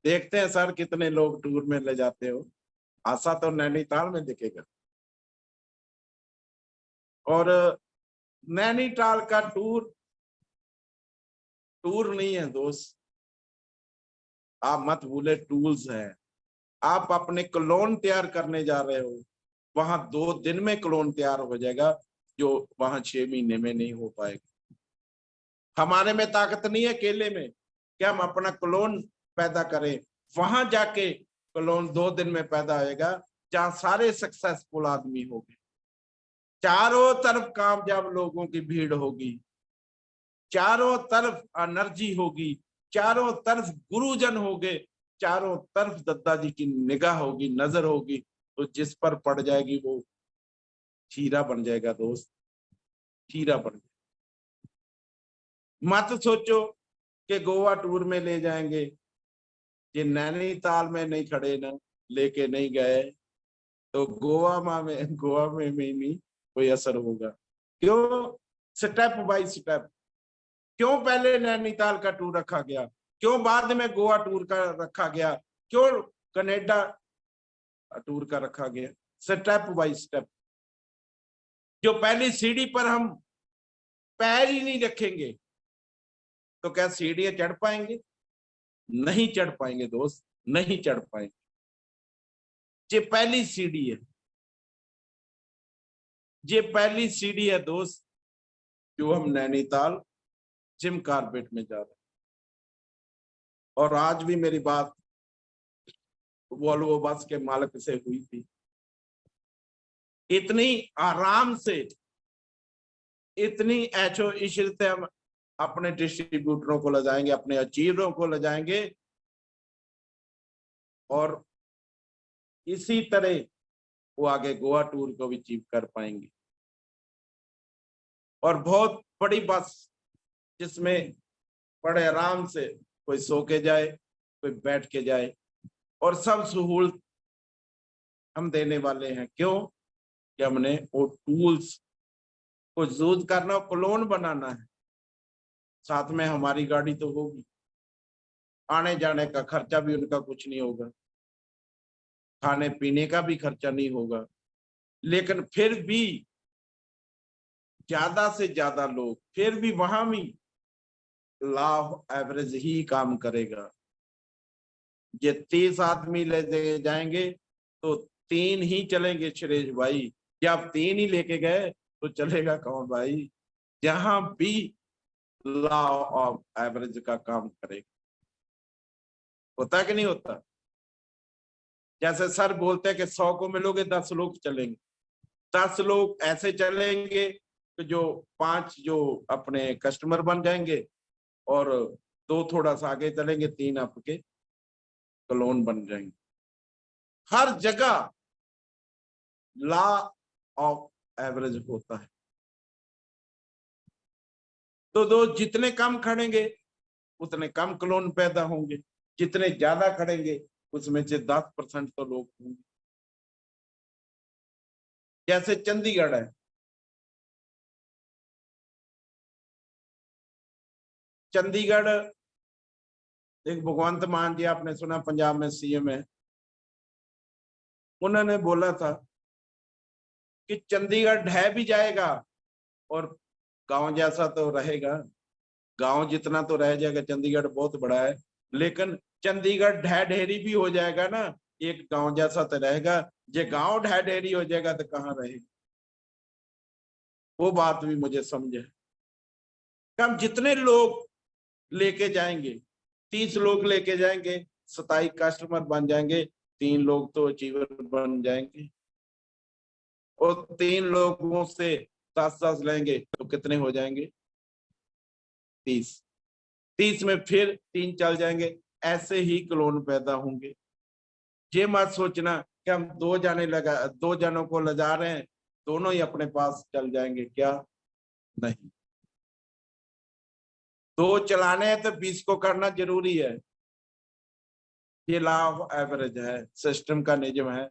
देखते हैं सर कितने लोग टूर में ले जाते हो। आशा तो नैनीताल में दिखेगा। और नैनीताल का टूर टूर नहीं है दोस्त, आप मत भूले, टूल्स है। आप अपने क्लोन तैयार करने जा रहे हो, वहां 2 दिन में क्लोन तैयार हो जाएगा, जो वहां 6 महीने में नहीं हो पाएगा। हमारे में ताकत नहीं है अकेले में कि हम अपना क्लोन पैदा करें। वहां जाके क्लोन 2 दिन में पैदा होएगा, जहां सारे सक्सेसफुल आदमी होंगे, चारों तरफ कामयाब लोगों की भीड़ होगी, चारों तरफ एनर्जी होगी, चारों तरफ गुरुजन होंगे, चारों तरफ दत्ता जी की निगाह होगी, नजर होगी। तो जिस पर पड़ जाएगी वो हीरा बन जाएगा दोस्त, हीरा बन जाएगा। मत सोचो कि गोवा टूर में ले जाएंगे, ये नैनीताल में नहीं खड़े ना, लेके नहीं गए तो गोवा में नहीं कोई असर होगा। क्यों? Step by step. क्यों पहले नैनीताल का टूर रखा गया? क्यों बाद में गोवा टूर का रखा गया? क्यों कनाडा टूर का रखा गया? Step by step. जो पहली सीढ़ी पर हम पैर ही नहीं रखेंगे तो क्या सीढ़ियां चढ़ पाएंगे? नहीं चढ़ पाएंगे दोस्त, नहीं चढ़ पाएंगे। ये पहली सीढ़ी है, ये पहली सीढ़ी है दोस्त, जो हम नैनीताल जिम कारपेट में जा रहे हैं। और आज भी मेरी बात वॉल्वो बस के मालिक से हुई थी। इतनी आराम से, इतनी ऐशो इशरत हम अपने डिस्ट्रीब्यूटरों को ले जाएंगे, अपने अचीवरों को ले जाएंगे, और इसी तरह वो आगे गोवा टूर को भी अचीव कर पाएंगे। और बहुत बड़ी बस, जिसमें बड़े आराम से कोई सो के जाए, कोई बैठ के जाए, और सब सहूलत हम देने वाले हैं। क्यों? कि हमने वो टूल्स को यूज करना, क्लोन बनाना है। साथ में हमारी गाड़ी तो होगी, आने जाने का खर्चा भी उनका कुछ नहीं होगा, खाने पीने का भी खर्चा नहीं होगा, लेकिन फिर भी ज्यादा से ज्यादा लोग, फिर भी वहां भी लॉ ऑफ एवरेज ही काम करेगा। ये 30 आदमी ले जाएंगे तो 3 ही चलेंगे सुरेश भाई। जब 3 ही लेके गए तो चलेगा कौन भाई? जहां भी लॉ ऑफ एवरेज का काम करेगा। होता कि नहीं होता? जैसे सर बोलते हैं कि 100 को मिलोगे 10 लोग चलेंगे, 10 लोग ऐसे चलेंगे कि जो 5 जो अपने कस्टमर बन जाएंगे, और 2 थोड़ा सा आगे चलेंगे, 3 आपके क्लोन बन जाएंगे। हर जगह लॉ ऑफ एवरेज होता है। तो दो जितने कम खड़ेंगे उतने कम क्लोन पैदा होंगे, जितने ज्यादा खड़ेंगे उसमें से 10% तो लोग होंगे। जैसे चंडीगढ़ है, चंडीगढ़ एक भगवंत मान जी, आपने सुना, पंजाब में सीएम है, उन्होंने बोला था कि चंडीगढ़ ढह भी जाएगा और गांव जैसा तो रहेगा। गांव जितना तो रह जाएगा, चंडीगढ़ बहुत बड़ा है, लेकिन चंडीगढ़ ढह ढेरी भी हो जाएगा ना, एक गांव जैसा तो रहेगा। जे गांव ढह ढेरी हो जाएगा तो कहाँ रहेगा? वो बात भी मुझे समझे। हम जितने लोग लेके जाएंगे, 30 लोग लेके जाएंगे, 27 कस्टमर बन जाएंगे, 3 लोग तो अचीवर बन जाएंगे, और 3 लोगों से 10-10 लेंगे तो कितने हो जाएंगे? 30। 30 में फिर 3 चल जाएंगे। ऐसे ही क्लोन पैदा होंगे। ये मत सोचना कि हम 2 जनों को ले जा रहे हैं, दोनों ही अपने पास चल जाएंगे, क्या नहीं। 2 चलाने हैं तो 20 को करना जरूरी है। ये लॉ ऑफ एवरेज है, सिस्टम का नियम है।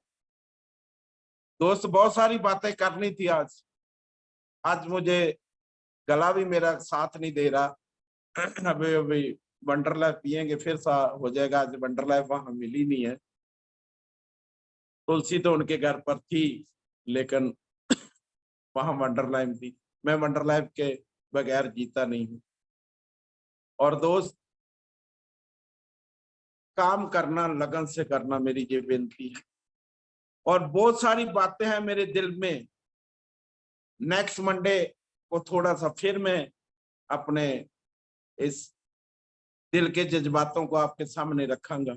दोस्त, बहुत सारी बातें करनी थी आज। आज मुझे गला भी मेरा साथ नहीं दे रहा। अभी अभी वंडर लाइफ पियेंगे फिर सा हो जाएगा। आज वंडर लाइफ वहां मिली नहीं है। तुलसी तो उनके घर पर थी, लेकिन वहां वंडर लाइफ थी। मैं वंडर लाइफ के बगैर जीता नहीं हूँ। और दोस्त, काम करना, लगन से करना, मेरी ये बेनती है। और बहुत सारी बातें हैं मेरे दिल में। नेक्स्ट मंडे को थोड़ा सा फिर मैं अपने इस दिल के जज्बातों को आपके सामने रखूंगा।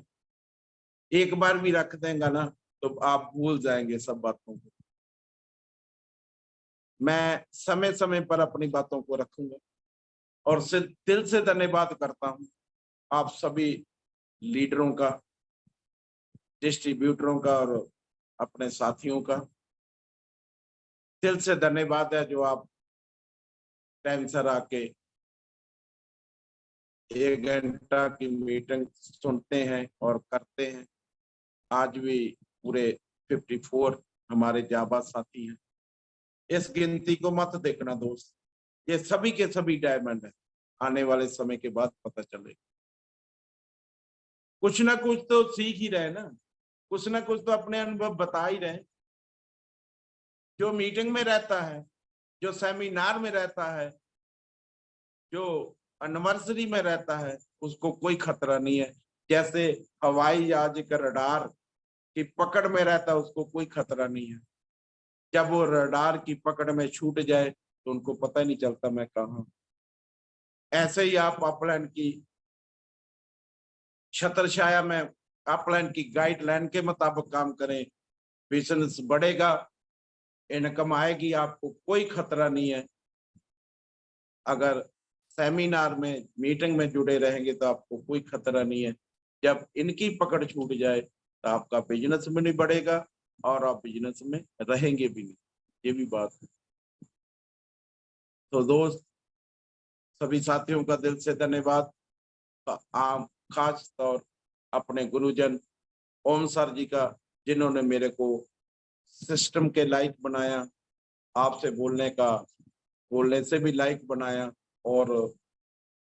एक बार भी रख देंगे ना तो आप भूल जाएंगे सब बातों को। मैं समय समय पर अपनी बातों को रखूंगा। और दिल से धन्यवाद करता हूं आप सभी लीडरों का, डिस्ट्रीब्यूटरों का और अपने साथियों का। दिल से धन्यवाद है जो आप टाइम से आके 1 घंटा की मीटिंग सुनते हैं और करते हैं। आज भी पूरे 54 हमारे जाबाज साथी हैं। इस गिनती को मत देखना दोस्त, ये सभी के सभी डायमंड है। आने वाले समय के बाद पता चलेगा। कुछ ना कुछ तो सीख ही रहे ना, कुछ ना कुछ तो अपने अनुभव बता ही रहे। जो मीटिंग में रहता है, जो सेमिनार में रहता है, जो एनिवर्सरी में रहता है, उसको कोई खतरा नहीं है। जैसे हवाई जहाज का रडार की पकड़ में रहता है, उसको कोई खतरा नहीं है। जब वो रडार की पकड़ में छूट जाए तो उनको पता ही नहीं चलता मैं कहाँ हूं। ऐसे ही आप अपलैंड की छत्र छाया में, अपलैंड की गाइडलाइन के मुताबिक काम करें, बिजनेस बढ़ेगा, इनकम आएगी, आपको कोई खतरा नहीं है। अगर सेमिनार में, मीटिंग में जुड़े रहेंगे तो आपको कोई खतरा नहीं है। जब इनकी पकड़ छूट जाए तो आपका बिजनेस में नहीं बढ़ेगा और आप बिजनेस में रहेंगे भी नहीं। ये भी बात है। तो दोस्त, सभी साथियों का दिल से धन्यवाद। आम खास तौर अपने गुरुजन ओम सर जी का, जिन्होंने मेरे को सिस्टम के लायक बनाया, आपसे बोलने से भी लायक बनाया। और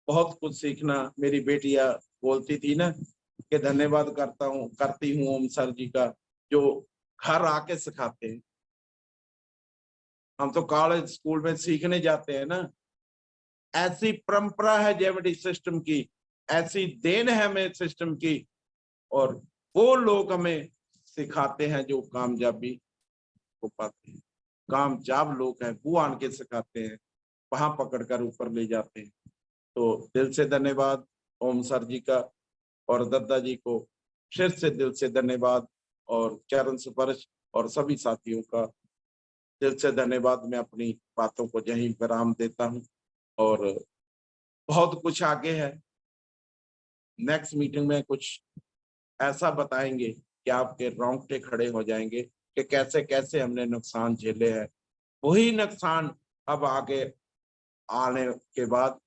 बहुत कुछ सीखना। मेरी बेटियां बोलती थी ना कि धन्यवाद करती हूँ ओम सर जी का, जो घर आके सिखाते हैं। हम तो कॉलेज स्कूल में सीखने जाते हैं ना। ऐसी परंपरा है जेएमडी सिस्टम की, ऐसी देन है हमें सिस्टम की, और वो लोग हमें सिखाते हैं जो कामयाबी को पाते हैं। कामयाब लोग हैं वो आन के सिखाते हैं, वहां पकड़कर ऊपर ले जाते हैं। तो दिल से धन्यवाद ओम सर जी का, और दद्दा जी को फिर से दिल से धन्यवाद, और चरण स्पर्श और सभी साथियों का दिल से धन्यवाद। मैं अपनी बातों को यहीं विराम देता हूँ। और बहुत कुछ आगे है। नेक्स्ट मीटिंग में कुछ ऐसा बताएंगे कि आपके रोंगटे खड़े हो जाएंगे कि कैसे कैसे हमने नुकसान झेले हैं। वही नुकसान अब आगे आने के बाद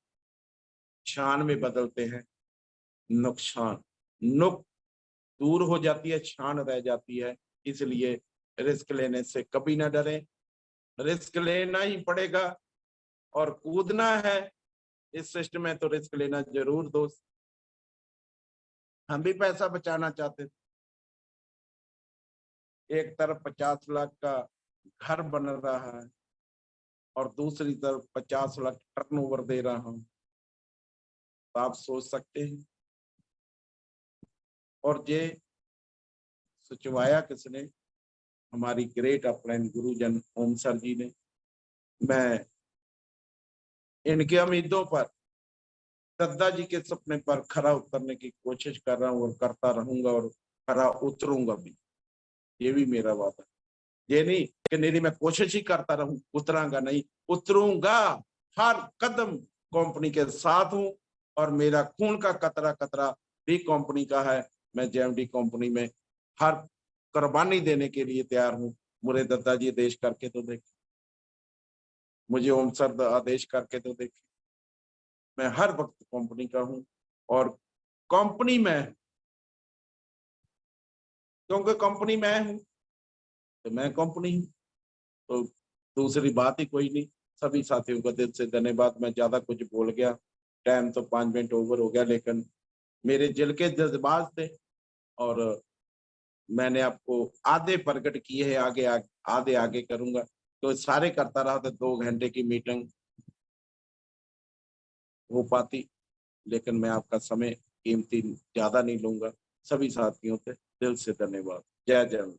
शान में बदलते हैं। नुकसान नुक दूर हो जाती है, शान रह जाती है। इसलिए रिस्क लेने से कभी ना डरें। रिस्क लेना ही पड़ेगा और कूदना है इस सिस्टम में, तो रिस्क लेना जरूर दोस्त। हम भी पैसा बचाना चाहते थे। एक तरफ 50 लाख का घर बन रहा है और दूसरी तरफ 50 लाख टर्नओवर दे रहा हूं, तो आप सोच सकते हैं। और ये सोचवाया किसने? हमारी ग्रेट अपलाइन गुरुजन ओम सर जी ने। मैं इनकी उम्मीदों पर, दद्दा जी के सपने पर खरा उतरने की कोशिश कर रहा हूँ और करता रहूंगा और खरा उतरूंगा भी। ये भी मेरा वादा। ये नहीं कि नहीं मैं कोशिश ही करता रहूं, उतरांगा नहीं, उतरूंगा। हर कदम कंपनी के साथ हूं और मेरा खून का कतरा कतरा भी कंपनी का है। मैं जेएमडी कंपनी में हर कुर्बानी देने के लिए तैयार हूं। मुझे दद्दा जी आदेश करके तो देखे, मुझे ओम सर आदेश करके तो देखे। मैं हर वक्त कंपनी का हूं और कंपनी में, क्योंकि कंपनी में हूं तो मैं कंपनी हूं, तो दूसरी बात ही कोई नहीं। सभी साथियों का दिल से धन्यवाद। मैं ज्यादा कुछ बोल गया, टाइम तो 5 मिनट ओवर हो गया, लेकिन मेरे दिल के जज्बात थे और मैंने आपको आधे प्रकट किए हैं, आधे आगे करूंगा। तो सारे करता रहा तो 2 घंटे की मीटिंग हो पाती, लेकिन मैं आपका समय कीमती ज्यादा नहीं लूंगा। सभी साथियों से दिल से धन्यवाद। जय जय।